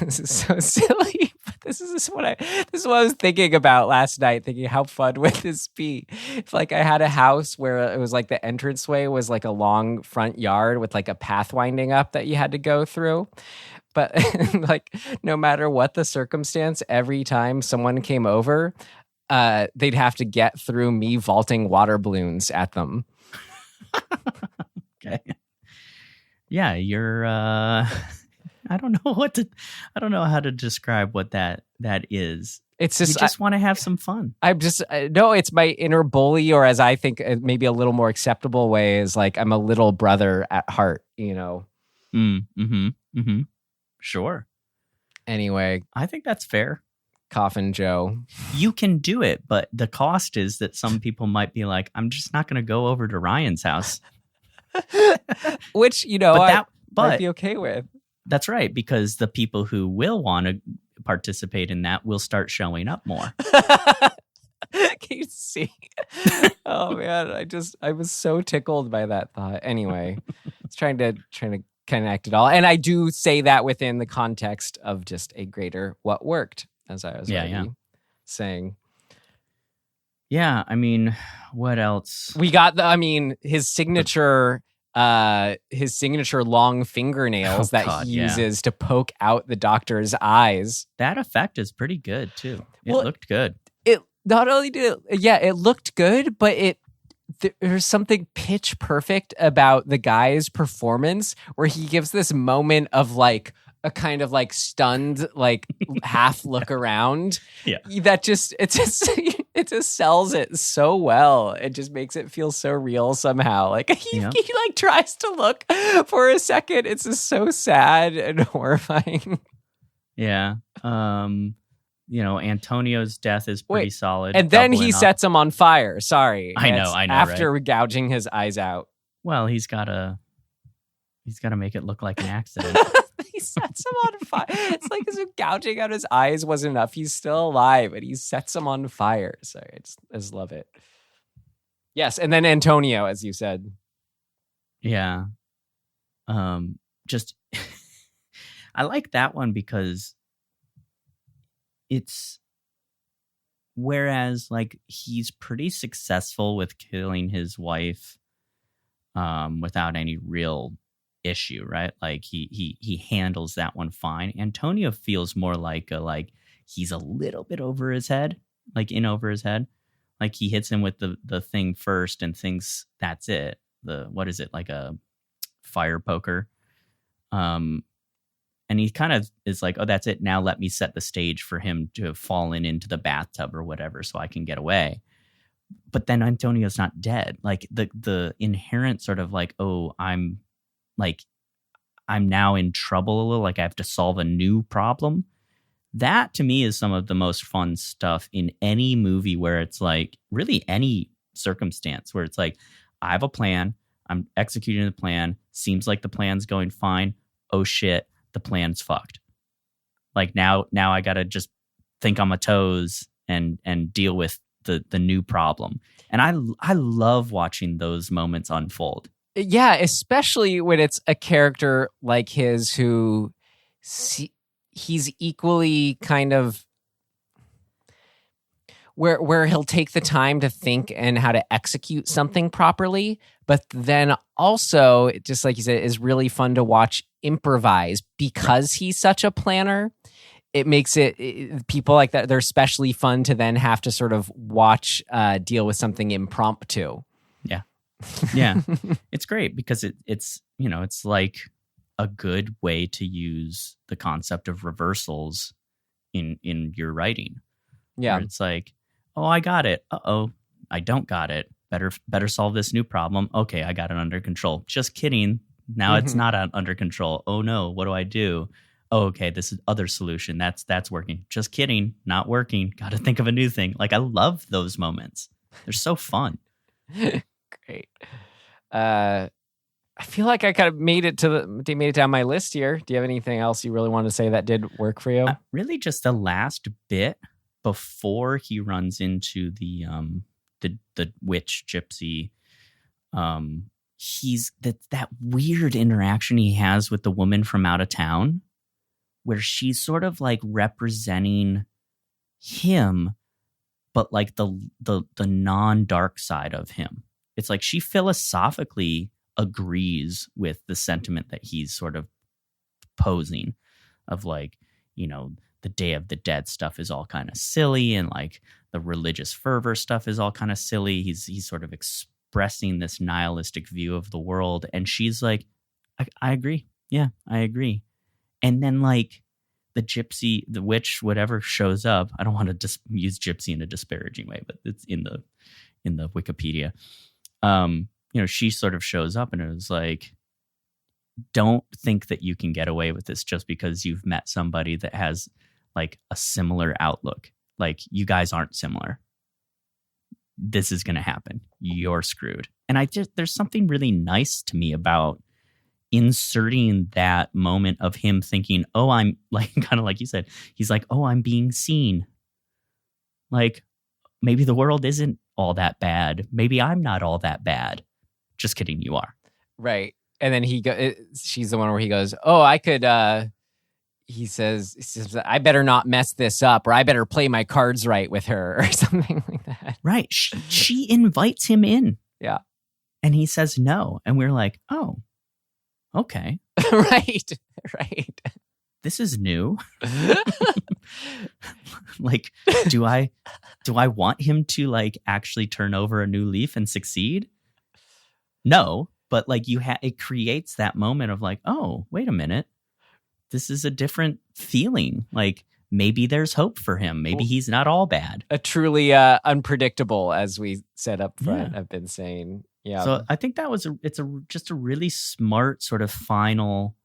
this is so silly, but this is what I was thinking about last night, thinking how fun would this be if like I had a house where it was like the entranceway was like a long front yard with like a path winding up that you had to go through. But like no matter what the circumstance, every time someone came over, they'd have to get through me vaulting water balloons at them. Okay. Yeah, you're I don't know how to describe what that is. It's just, you just want to have some fun. No, it's my inner bully, or as I think maybe a little more acceptable way is like I'm a little brother at heart, you know? Sure. Anyway. I think that's fair. Coffin Joe. You can do it, but the cost is that some people might be like, I'm just not going to go over to Ryan's house. Which, you know, I might be okay with. That's right, because the people who will want to participate in that will start showing up more. Can you see? Oh man, I was so tickled by that thought. Anyway, I was trying to connect it all, and I do say that within the context of just a greater what worked, as I was saying. Yeah, I mean, what else? We got his signature long fingernails he uses to poke out the doctor's eyes. That effect is pretty good too. It looked good. It not only did it looked good, but there's something pitch perfect about the guy's performance where he gives this moment of like a kind of like stunned, like half look around. Yeah. That it just sells it so well. It just makes it feel so real somehow. Like he like tries to look for a second. It's just so sad and horrifying. Yeah. Antonio's death is pretty solid. And then doubling he up. sets him on fire. Sorry. I know, After gouging his eyes out. Well, he's gotta make it look like an accident. He sets him on fire. It's like as if gouging out his eyes wasn't enough. He's still alive, and he sets him on fire. Sorry, I just love it. Yes, and then Antonio, as you said. Yeah. Just I like that one because it's whereas like he's pretty successful with killing his wife without any real issue, right? Like he handles that one fine. Antonio feels more like he's a little bit over his head, like in over his head. Like he hits him with the thing first and thinks that's it. What is it, like a fire poker? And he kind of is like, oh, that's it. Now let me set the stage for him to have fallen into the bathtub or whatever so I can get away. But then Antonio's not dead. Like the inherent sort of like, oh, I'm now in trouble a little, like I have to solve a new problem. That to me is some of the most fun stuff in any movie where it's like really any circumstance where it's like, I have a plan. I'm executing the plan. Seems like the plan's going fine. Oh shit, the plan's fucked. Like now I got to just think on my toes and deal with the new problem. And I love watching those moments unfold. Yeah, especially when it's a character like his who he's equally kind of where he'll take the time to think and how to execute something properly, but then also, just like you said, is really fun to watch improvise because he's such a planner. It makes it people like that, they're especially fun to then have to sort of watch deal with something impromptu. Yeah. Yeah. It's great because it's like a good way to use the concept of reversals in your writing. Yeah. Where it's like, oh, I got it. Uh-oh, I don't got it. Better solve this new problem. Okay, I got it under control. Just kidding. Now it's not under control. Oh no, what do I do? Oh, okay, this is other solution. That's working. Just kidding, not working. Got to think of a new thing. Like I love those moments. They're so fun. Great. I feel like I kind of made it down my list here. Do you have anything else you really want to say that did work for you? Really, just the last bit before he runs into the witch gypsy. He's that weird interaction he has with the woman from out of town, where she's sort of like representing him, but like the non-dark side of him. It's like she philosophically agrees with the sentiment that he's sort of posing of like, the Day of the Dead stuff is all kind of silly, and like the religious fervor stuff is all kind of silly. He's sort of expressing this nihilistic view of the world, and she's like, I agree. Yeah, I agree. And then like the gypsy, the witch, whatever shows up. I don't want to just use gypsy in a disparaging way, but it's in the Wikipedia. She sort of shows up and it was like, don't think that you can get away with this just because you've met somebody that has like a similar outlook. Like you guys aren't similar. This is going to happen. You're screwed. And there's something really nice to me about inserting that moment of him thinking, oh, I'm like, kind of like you said, he's like, oh, I'm being seen. Like maybe the world isn't all that bad. Maybe I'm not all that bad. Just kidding. You are. Right. And then she's the one where he goes, oh, I could, he says, I better not mess this up, or I better play my cards right with her, or something like that. Right. She invites him in. Yeah. And he says no. And we're like, oh, okay. Right. This is new. Like, do I want him to like actually turn over a new leaf and succeed? No. But like it creates that moment of like, oh, wait a minute. This is a different feeling. Like maybe there's hope for him. Maybe he's not all bad. A truly unpredictable, as we said up front, Yeah. I've been saying. Yeah. So I think that was just a really smart sort of final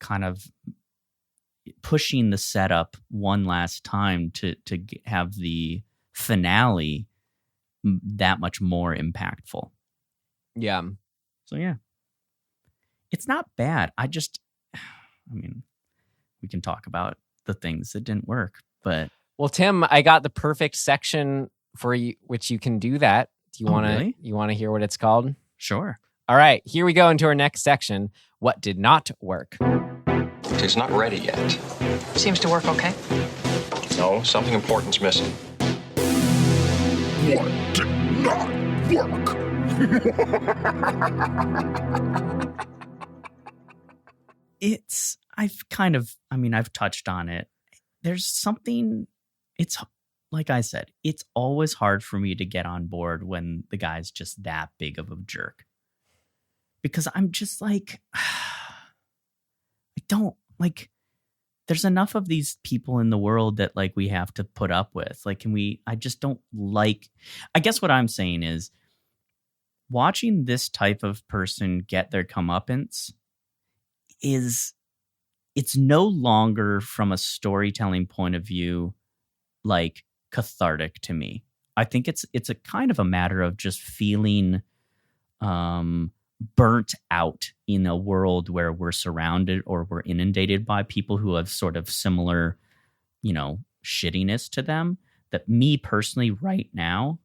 kind of pushing the setup one last time to have the finale that much more impactful. Yeah. So yeah, it's not bad. I mean, we can talk about the things that didn't work, but Well, Tim, I got the perfect section for you, which you can do that. Do you want to? Really? You want to hear what it's called? sure. All right, here we go into our next section. What did not work? It's not ready yet. Seems to work okay. No, something important's missing. What did not work? I've touched on it. There's something, it's like I said, it's always hard for me to get on board when the guy's just that big of a jerk. Because I'm just like, I don't like, there's enough of these people in the world that like we have to put up with. Like, I just don't like, I guess what I'm saying is watching this type of person get their comeuppance it's no longer from a storytelling point of view, like cathartic to me. I think it's a kind of a matter of just feeling, burnt out in a world where we're surrounded or we're inundated by people who have sort of similar, shittiness to them, that me personally right now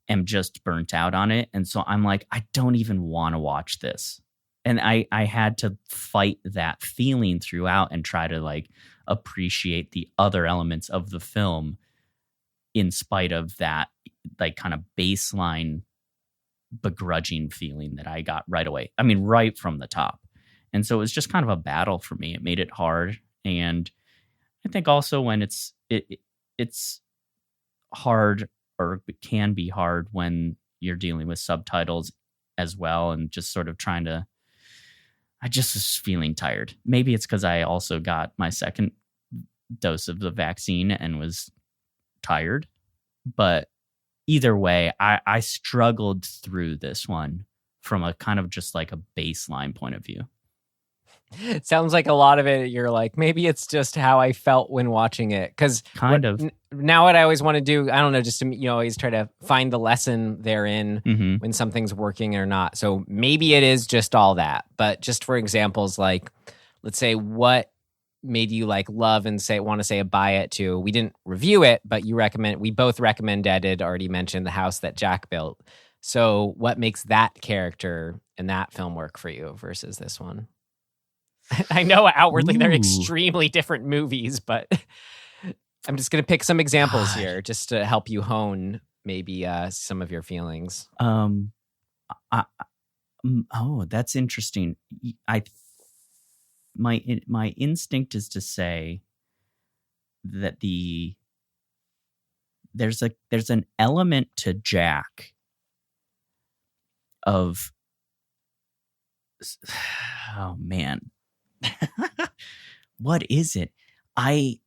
am just burnt out on it. And so I'm like, I don't even want to watch this. And I had to fight that feeling throughout and try to like appreciate the other elements of the film in spite of that like kind of baseline begrudging feeling that I got right away. I mean, right from the top. And so it was just kind of a battle for me. It made it hard. And I think also when it's hard, or it can be hard when you're dealing with subtitles as well, and just sort of I just was feeling tired. Maybe it's because I also got my second dose of the vaccine and was tired. But either way, I struggled through this one from a kind of just like a baseline point of view. It sounds like a lot of it, you're like, maybe it's just how I felt when watching it. Because now what I always want to do, I don't know, just to, always try to find the lesson therein when something's working or not. So maybe it is just all that. But just for examples, like, let's say what made you like love and want to say a buy it to. We didn't review it, but we both recommended, already mentioned The House That Jack Built. So what makes that character in that film work for you versus this one? I know outwardly they're extremely different movies, but I'm just going to pick some examples here just to help you hone maybe some of your feelings. That's interesting. My instinct is to say that there's an element to Jack of, oh man. What is it? I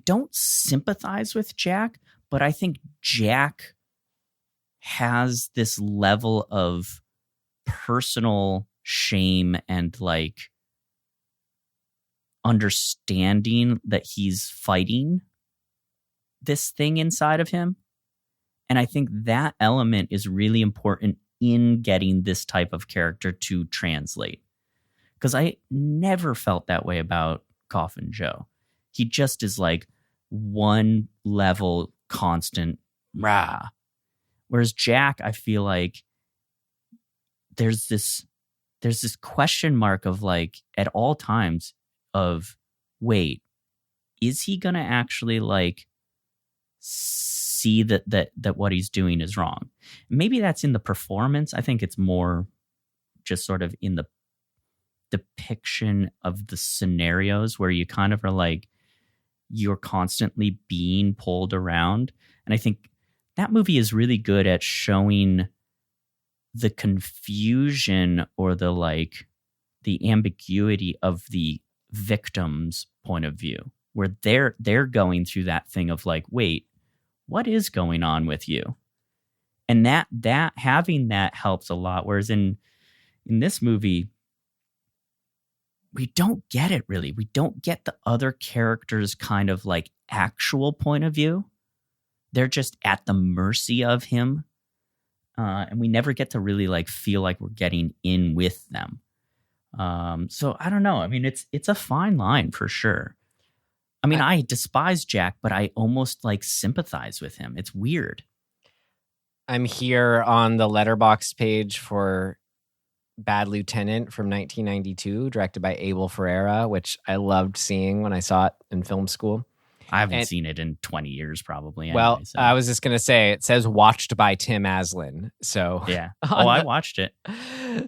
don't sympathize with Jack, but I think Jack has this level of personal shame and like understanding that he's fighting this thing inside of him. And I think that element is really important in getting this type of character to translate. Because I never felt that way about Coffin Joe. He just is like one level constant rah. Whereas Jack, I feel like there's this question mark of like at all times of, wait, is he gonna actually like see that what he's doing is wrong? Maybe that's in the performance. I think it's more just sort of in the depiction of the scenarios where you kind of are like, you're constantly being pulled around. And I think that movie is really good at showing the confusion or the ambiguity of the victim's point of view, where they're going through that thing of like, wait, what is going on with you? And that having that helps a lot. Whereas in this movie, we don't get it really. We don't get the other characters' kind of like actual point of view. They're just at the mercy of him. And we never get to really like feel like we're getting in with them. So I don't know. I mean, it's a fine line for sure. I mean, I despise Jack, but I almost like sympathize with him. It's weird. I'm here on the Letterboxd page for Bad Lieutenant from 1992, directed by Abel Ferreira, which I loved seeing when I saw it in film school. I haven't seen it in 20 years, probably. Anyway, well, so. I was just going to say, it says watched by Tim Aslin. So yeah. Oh, I watched it.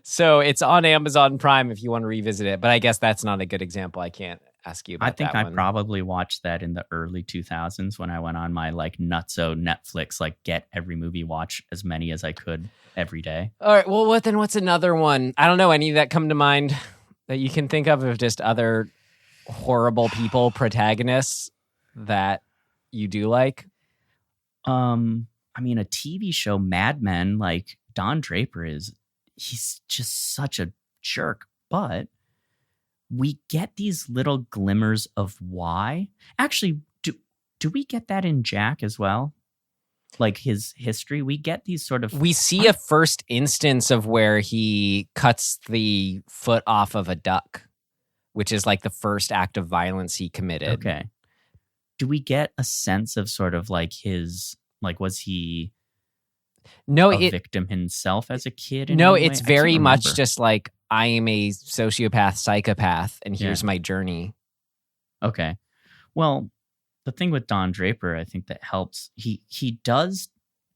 So it's on Amazon Prime if you want to revisit it. But I guess that's not a good example. I can't ask you about that. I think I one. probably watched that in the early 2000s when I went on my like nutso Netflix, like get every movie, watch as many as I could every day. All right. Well, what's another one? I don't know any that come to mind that you can think of just other horrible people protagonists that you do like? I mean, a TV show, Mad Men, like Don Draper he's just such a jerk, but we get these little glimmers of why. Actually, do we get that in Jack as well? Like his history, we get these sort of... We see a first instance of where he cuts the foot off of a duck, which is like the first act of violence he committed. Okay. Do we get a sense of sort of like his, like, was he a victim himself as a kid? No, it's very much just like, I am a sociopath, psychopath, and here's my journey. Okay. Well, the thing with Don Draper, I think that helps, he does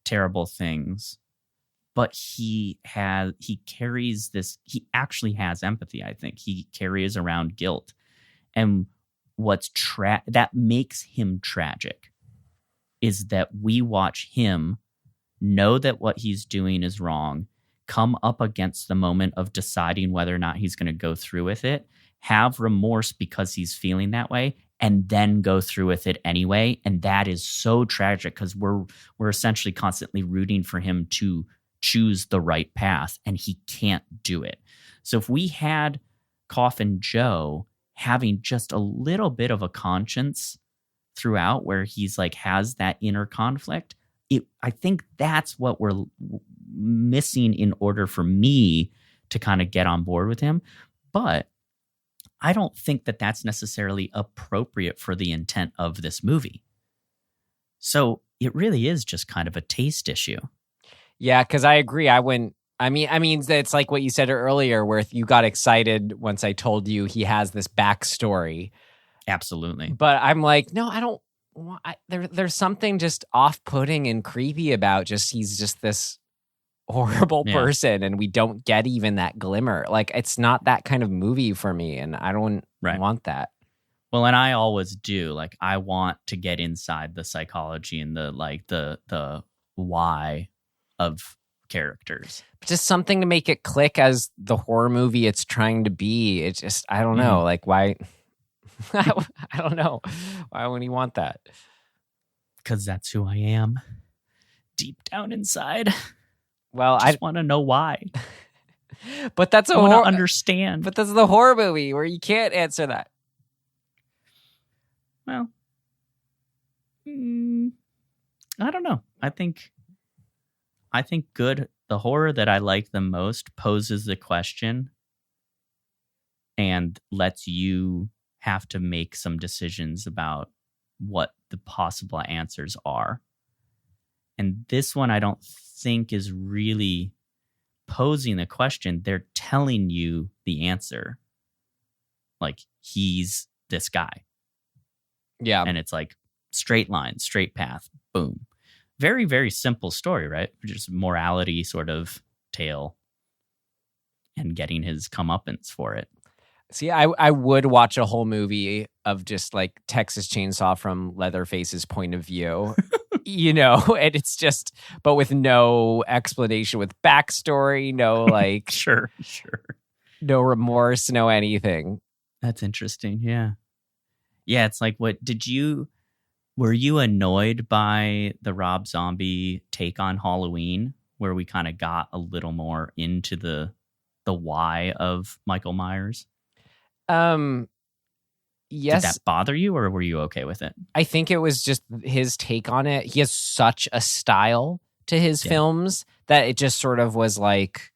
terrible things, but he carries this, he actually has empathy, I think. He carries around guilt. And that makes him tragic is that we watch him know that what he's doing is wrong, come up against the moment of deciding whether or not he's going to go through with it, have remorse because he's feeling that way, and then go through with it anyway. And that is so tragic because we're essentially constantly rooting for him to choose the right path, and he can't do it. So if we had Coffin Joe having just a little bit of a conscience throughout where he's like has that inner conflict, I think that's what we're missing in order for me to kind of get on board with him. But I don't think that that's necessarily appropriate for the intent of this movie. So it really is just kind of a taste issue. Yeah, because I agree. I mean, it's like what you said earlier, where you got excited once I told you he has this backstory. Absolutely. But I'm like, no, I don't. There's something just off-putting and creepy about he's just this horrible person, and we don't get even that glimmer. Like, it's not that kind of movie for me, and I don't want that. Well, and I always do. Like, I want to get inside the psychology and the why of characters. Just something to make it click as the horror movie it's trying to be. It's just, I don't know. Like, why? I don't know. Why would he want that? Because that's who I am. Deep down inside. Well, I just want to know why. But that's I want to understand. But that's the horror movie where you can't answer that. Well, I don't know. I think the horror that I like the most poses the question and lets you have to make some decisions about what the possible answers are. And this one I don't think is really posing the question. They're telling you the answer. Like, he's this guy. Yeah. And it's like straight line, straight path, boom. Very, very simple story, right? Just morality sort of tale and getting his comeuppance for it. See, I would watch a whole movie of just like Texas Chainsaw from Leatherface's point of view, and it's just, but with no explanation, with backstory, no like, sure, no remorse, no anything. That's interesting. Yeah. It's like, were you annoyed by the Rob Zombie take on Halloween, where we kind of got a little more into the why of Michael Myers? Yes. Did that bother you, or were you okay with it? I think it was just his take on it. He has such a style to his films that it just sort of was like,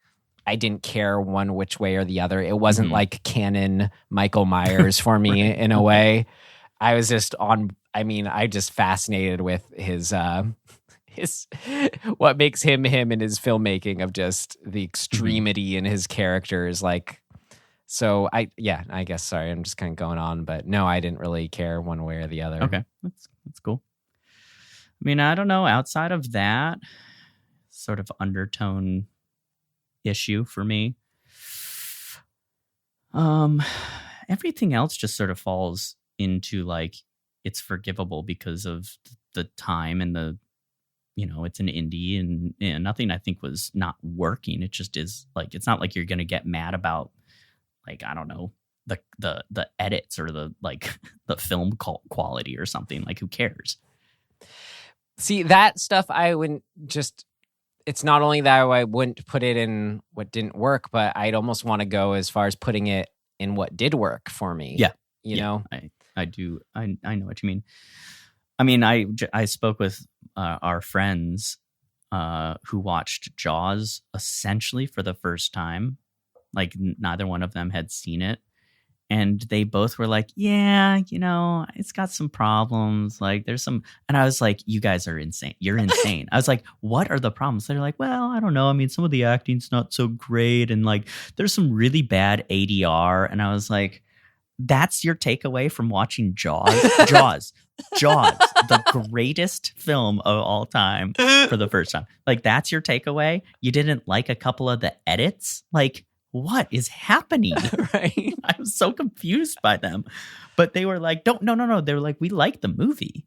I didn't care one which way or the other. It wasn't like canon Michael Myers for me in a way. I was just I just fascinated with his what makes him in his filmmaking of just the extremity in his characters. Like, so I guess, sorry, I'm just kind of going on, but no, I didn't really care one way or the other. Okay. That's cool. I mean, I don't know, outside of that sort of undertone issue for me, everything else just sort of falls into like, it's forgivable because of the time and the, it's an indie and nothing I think was not working. It just is like, it's not like you're going to get mad about, like, I don't know, the edits or the film quality or something. Like, who cares? See, that stuff I wouldn't just, it's not only that I wouldn't put it in what didn't work, but I'd almost want to go as far as putting it in what did work for me. Yeah. You know? I do. I know what you mean. I mean, I spoke with our friends who watched Jaws essentially for the first time. Like, neither one of them had seen it. And they both were like, yeah, it's got some problems. Like, there's some. And I was like, you guys are insane. You're insane. I was like, what are the problems? They're like, well, I don't know. I mean, some of the acting's not so great. And like, there's some really bad ADR. And I was like, that's your takeaway from watching Jaws? Jaws, the greatest film of all time for the first time. Like, that's your takeaway? You didn't like a couple of the edits? Like, what is happening? Right? I was so confused by them. But they were like, no. They were like, we like the movie.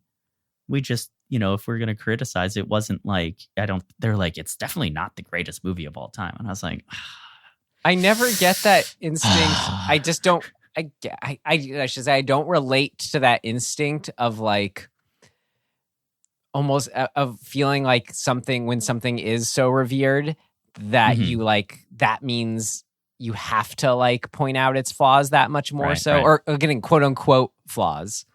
We just, if we're going to criticize, it wasn't like, they're like, it's definitely not the greatest movie of all time. And I was like, I never get that instinct. I just don't. I should say I don't relate to that instinct of like almost of feeling like something when something is so revered that you like, that means you have to like point out its flaws that much more. Right. Or getting quote unquote flaws.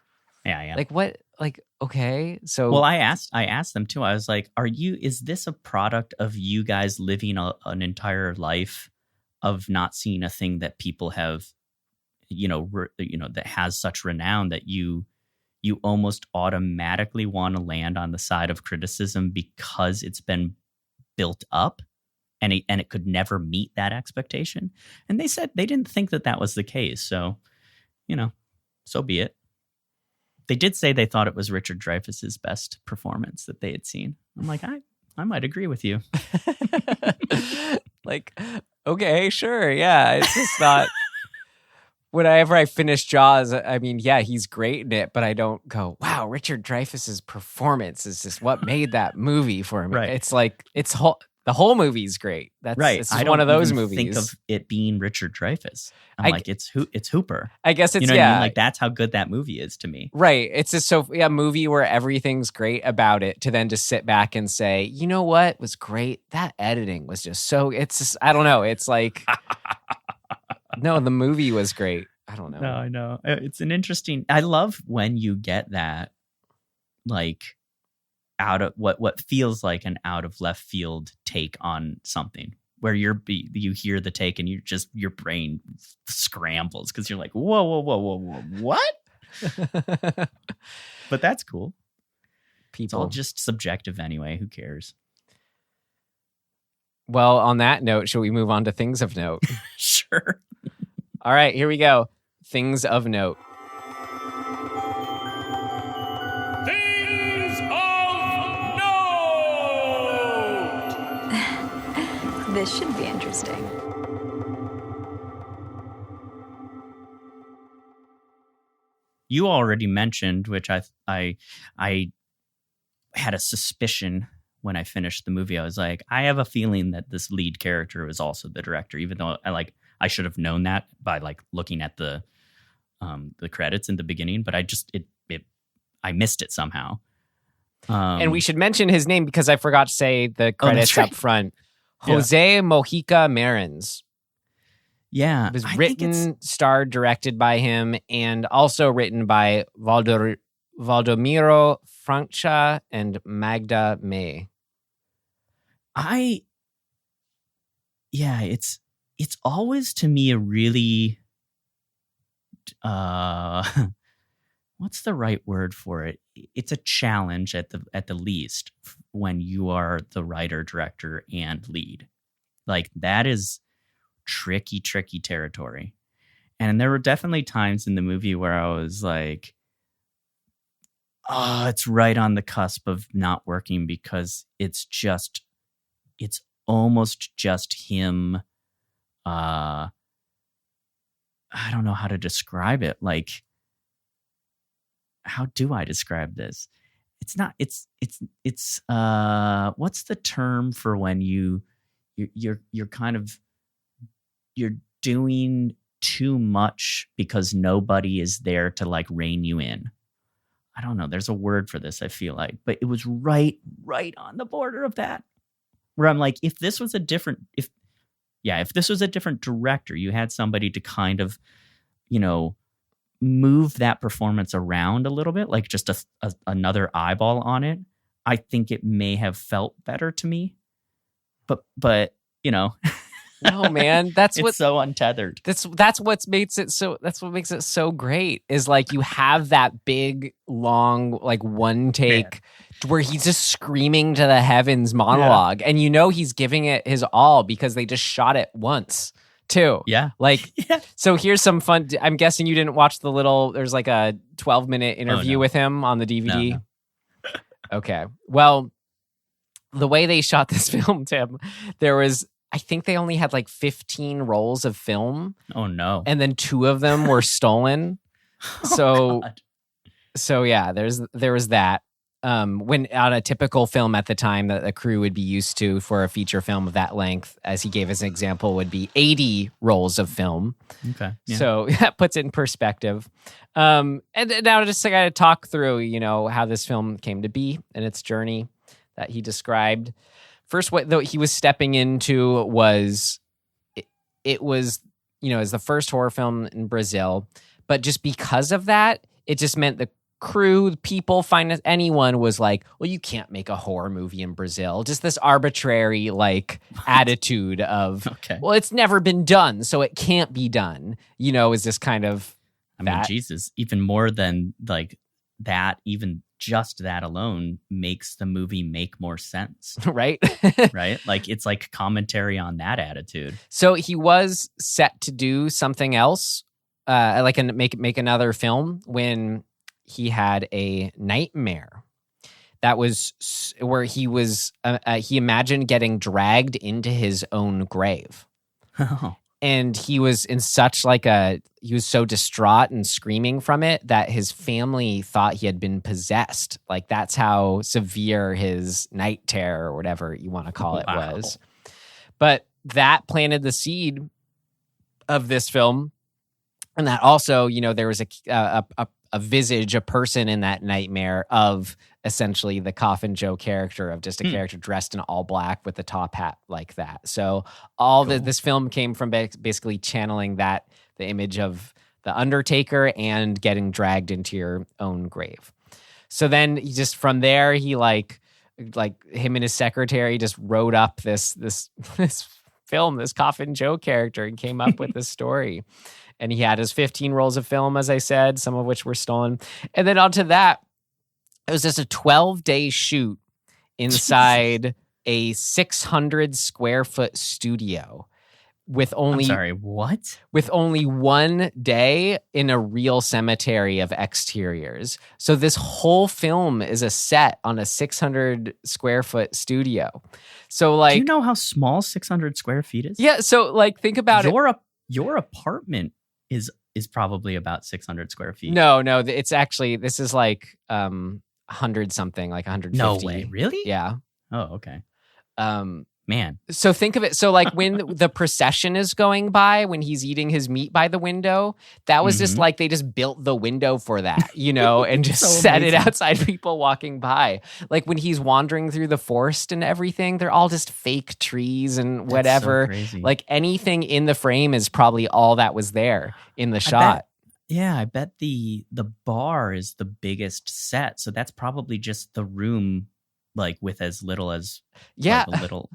Yeah. Like what? Like, okay. So, well, I asked them too. I was like, is this a product of you guys living an entire life of not seeing a thing that people have, that has such renown that you almost automatically want to land on the side of criticism because it's been built up and it could never meet that expectation? And they said they didn't think that was the case. So, so be it. They did say they thought it was Richard Dreyfuss's best performance that they had seen. I'm like, I might agree with you. Like, okay, sure. Yeah. It's just not. Whenever I finish Jaws, I mean, yeah, he's great in it, but I don't go, wow, Richard Dreyfuss's performance is just what made that movie for me. Right. It's like, the whole movie's great. That's right. It's one of those movies. Think of it being Richard Dreyfuss. I'm like, it's Hooper. I guess it's, what I mean? Like, that's how good that movie is to me. Right. It's just a movie where everything's great about it, to then just sit back and say, you know what was great? That editing was just so, it's just, I don't know. It's like, no, the movie was great. I don't know. No, I know. It's an interesting, I love when you get that, like, out of what feels like an out of left field take on something, where you hear the take and your brain scrambles because you're like, whoa, what? But that's cool. It's all just subjective anyway. Who cares? Well, on that note, shall we move on to things of note? Sure. All right, here we go. Things of note. Things of note! This should be interesting. You already mentioned, which I had a suspicion when I finished the movie. I was like, I have a feeling that this lead character was also the director, even though I should have known that by like looking at the credits in the beginning, but I missed it somehow. And we should mention his name because I forgot to say the credits up front. Jose Mojica Marins. Yeah. It was I think it's- written, starred, directed by him, and also written by Valdomiro Francia and Magda May. It's always to me a really what's the right word for it? It's a challenge at the least when you are the writer, director, and lead. Like, that is tricky territory. And there were definitely times in the movie where I was like, oh, it's right on the cusp of not working, because it's almost just him. I don't know how to describe it. Like, how do I describe this? It's what's the term for when you're kind of, you're doing too much because nobody is there to like rein you in. I don't know. There's a word for this, I feel like, but it was right on the border of that, where I'm like, if this was a different director, you had somebody to kind of, move that performance around a little bit, like just another eyeball on it, I think it may have felt better to me. But No, man, that's it's so untethered. That's what makes it so great, is like you have that big long like one take where he's just screaming to the heavens monologue, and he's giving it his all because they just shot it once too. Yeah. Like, so here's some fun. I'm guessing you didn't watch there's like a 12-minute interview with him on the DVD. No. Okay. Well, the way they shot this film, Tim, I think they only had like 15 rolls of film. Oh no. And then 2 of them were stolen. So yeah, there was that. When on a typical film at the time that the crew would be used to for a feature film of that length, as he gave as an example, would be 80 rolls of film. Okay. Yeah. So that puts it in perspective. And now just I got to talk through, how this film came to be and its journey that he described. First, what he was stepping into was, it was, as the first horror film in Brazil. But just because of that, it just meant the crew, people, anyone was like, well, you can't make a horror movie in Brazil. Just this arbitrary attitude of, well, it's never been done, so it can't be done. Is this kind of mean, Jesus, even more than like that, even just that alone makes the movie make more sense. Right? Right? Like, it's like commentary on that attitude. So he was set to do something else, make another film, when he had a nightmare that was where he was, he imagined getting dragged into his own grave. Oh. And he was in such he was so distraught and screaming from it that his family thought he had been possessed. Like, that's how severe his night terror, or whatever you want to call it, was. But that planted the seed of this film. And that also, there was a visage, a person in that nightmare of essentially the Coffin Joe character, of just a character dressed in all black with a top hat like that. So this film came from basically channeling the image of the Undertaker and getting dragged into your own grave. So then he just, from there, he like him and his secretary just wrote up this film, this Coffin Joe character, and came up with this story. And he had his 15 rolls of film, as I said, some of which were stolen. And then onto that, it was just a 12-day shoot inside a 600 square foot studio with only... I'm sorry, what? With only 1 day in a real cemetery of exteriors. So this whole film is a set on a 600 square foot studio. So like... Do you know how small 600 square feet is? Yeah, so like think about it. Your apartment is probably about 600 square feet. No, it's actually, this is like 100 something, like 150. No way, really? Yeah. Oh, okay. Man. So think of it. So like when the procession is going by, when he's eating his meat by the window, that was just like they just built the window for that, and just So set it amazing. outside people walking by. Like when he's wandering through the forest and everything, they're all just fake trees and whatever. That's so crazy. Like anything in the frame is probably all that was there in the shot. I bet the bar is the biggest set. So that's probably just the room, like with as little as Yeah. like, a little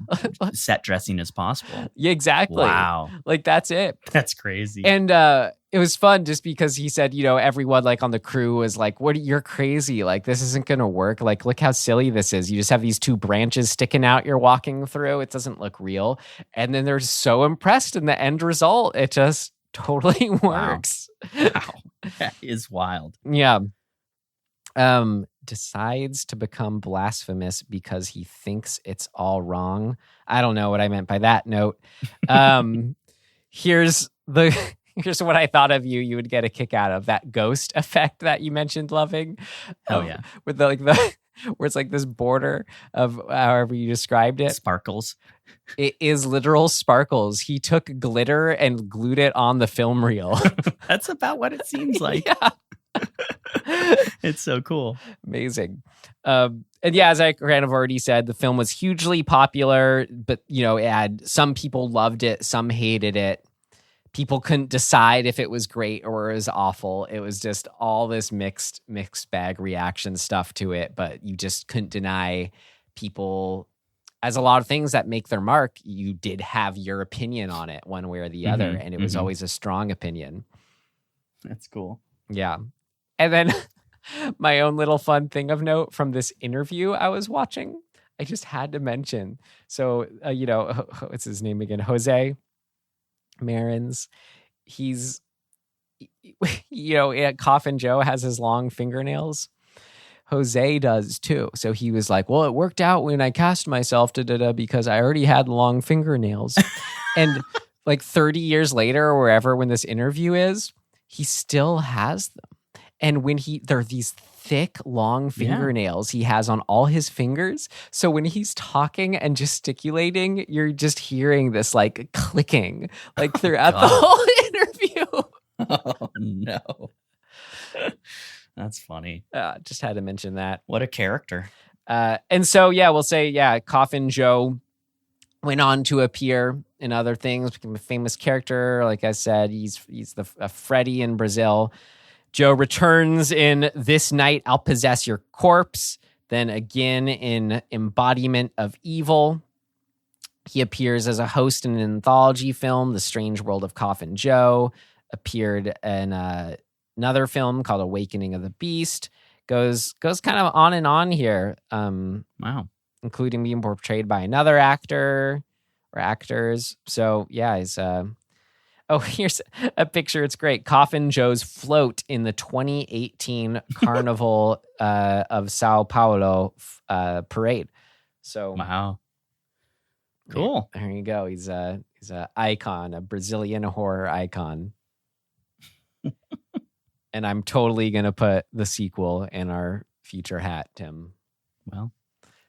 set dressing as possible. Yeah, exactly. Wow. Like that's it. That's crazy. And it was fun just because he said, everyone like on the crew was like, you're crazy. Like, this isn't going to work. Like, look how silly this is. You just have these two branches sticking out you're walking through. It doesn't look real. And then they're so impressed in the end result. It just totally works. Wow. That is wild. Yeah. Decides to become blasphemous because he thinks it's all wrong. I don't know what I meant by that note. Here's what I thought of you. You would get a kick out of that ghost effect that you mentioned loving. Oh yeah. With the where it's like this border of however you described it. Sparkles. It is literal sparkles. He took glitter and glued it on the film reel. That's about what it seems like. Yeah. It's so cool. Amazing. And yeah, as I kind of already said, the film was hugely popular, but it had some people loved it, some hated it. People couldn't decide if it was great or it was awful. It was just all this mixed bag reaction stuff to it, but you just couldn't deny people, as a lot of things that make their mark, you did have your opinion on it one way or the other, and it was always a strong opinion. That's cool. Yeah. And then my own little fun thing of note from this interview I was watching, I just had to mention. So, what's his name again? Jose Marins. He's, Coffin Joe has his long fingernails. Jose does too. So he was like, well, it worked out when I cast myself because I already had long fingernails. And like 30 years later or wherever, when this interview is, he still has them. And when they're these thick, long fingernails he has on all his fingers. So when he's talking and gesticulating, you're just hearing this like clicking like throughout the whole interview. Oh, no. That's funny. Just had to mention that. What a character. And so, we'll say, Coffin Joe went on to appear in other things, became a famous character. Like I said, he's a Freddy in Brazil. Joe returns in This Night I'll Possess Your Corpse, then again in Embodiment of Evil. He appears as a host in an anthology film, The Strange World of Coffin Joe, appeared in another film called Awakening of the Beast. Goes kind of on and on here. Wow. Including being portrayed by another actor or actors. So, yeah, he's... here's a picture. It's great. Coffin Joe's float in the 2018 Carnival of Sao Paulo parade. So wow, cool. There you go. He's a icon, a Brazilian horror icon. And I'm totally gonna put the sequel in our future hat, Tim. Well,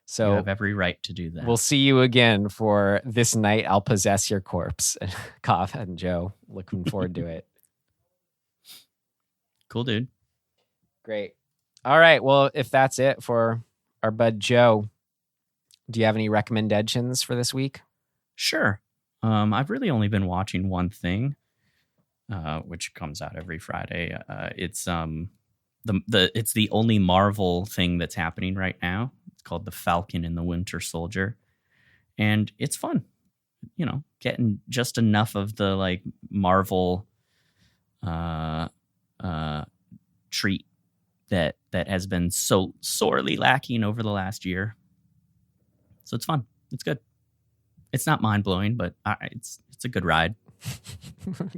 so you have every right to do that. We'll see you again for This Night I'll Possess Your Corpse. Coffin Joe, looking forward to it. Cool, dude. Great. All right. Well, if that's it for our bud Joe, do you have any recommendations for this week? Sure. I've really only been watching one thing, which comes out every Friday. It's the only Marvel thing that's happening right now. It's called The Falcon and the Winter Soldier, and it's fun. Getting just enough of the like Marvel treat that has been so sorely lacking over the last year. So it's fun. It's good. It's not mind blowing, but it's a good ride.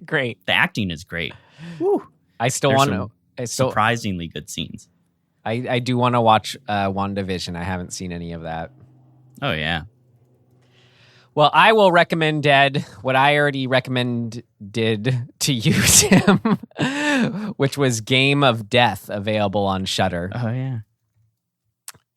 Great. The acting is great. Woo. I still want to. Surprisingly good scenes. I do want to watch WandaVision. I haven't seen any of that. Oh, yeah. Well, I will recommend what I already recommended to you, Tim, which was Game of Death, available on Shudder. Oh, yeah.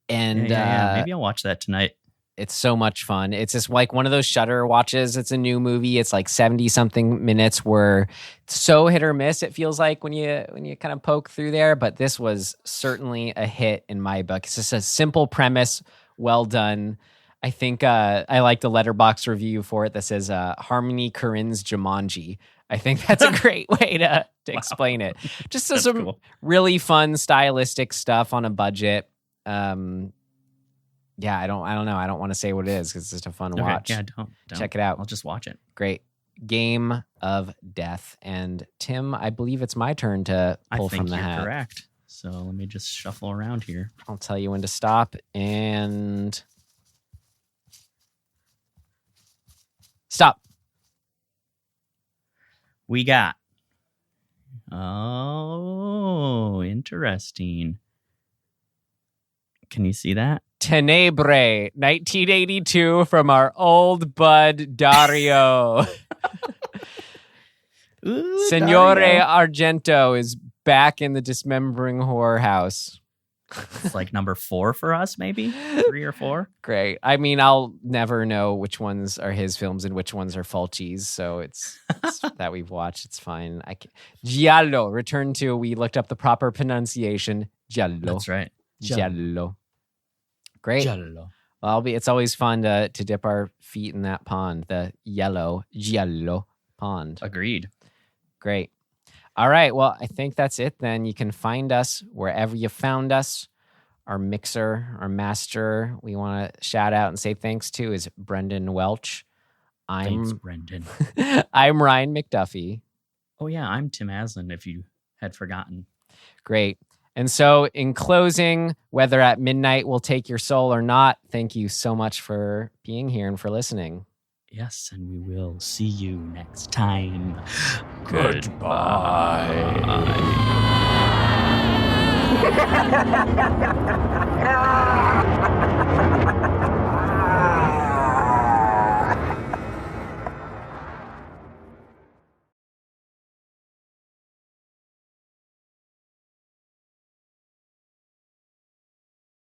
And yeah. Maybe I'll watch that tonight. It's so much fun. It's just like one of those Shudder watches. It's a new movie. It's like 70-something minutes where it's so hit or miss, it feels like when you kind of poke through there. But this was certainly a hit in my book. It's just a simple premise, well done. I think I like the Letterboxd review for it that says Harmony Korine's Jumanji. I think that's a great way to explain it. Just some cool, really fun stylistic stuff on a budget. Yeah, I don't know. I don't want to say what it is because it's just a fun watch. Yeah, don't check it out. I'll just watch it. Great. Game of Death. And Tim, I believe it's my turn to pull from the hat. I think you're correct. So let me just shuffle around here. I'll tell you when to stop and stop. We got. Oh, interesting. Can you see that? Tenebrae, 1982, from our old bud Dario. Ooh, Signore Dario. Argento is back in the dismembering whorehouse. It's like number 4 for us, maybe 3 or 4. Great. I mean, I'll never know which ones are his films and which ones are Fulci's, so it's that we've watched. It's fine. Giallo. Return to. We looked up the proper pronunciation. Giallo. That's right. Giallo. Great. Giallo. Well, it's always fun to dip our feet in that pond, the yellow Giallo pond. Agreed. Great. All right. Well, I think that's it then. You can find us wherever you found us. Our mixer, our master, we want to shout out and say thanks to is Brendan Welch. Thanks, Brendan. I'm Ryan McDuffie. Oh, yeah. I'm Tim Aslan, if you had forgotten. Great. And so in closing, whether at midnight will take your soul or not, thank you so much for being here and for listening. Yes, and we will see you next time. Goodbye.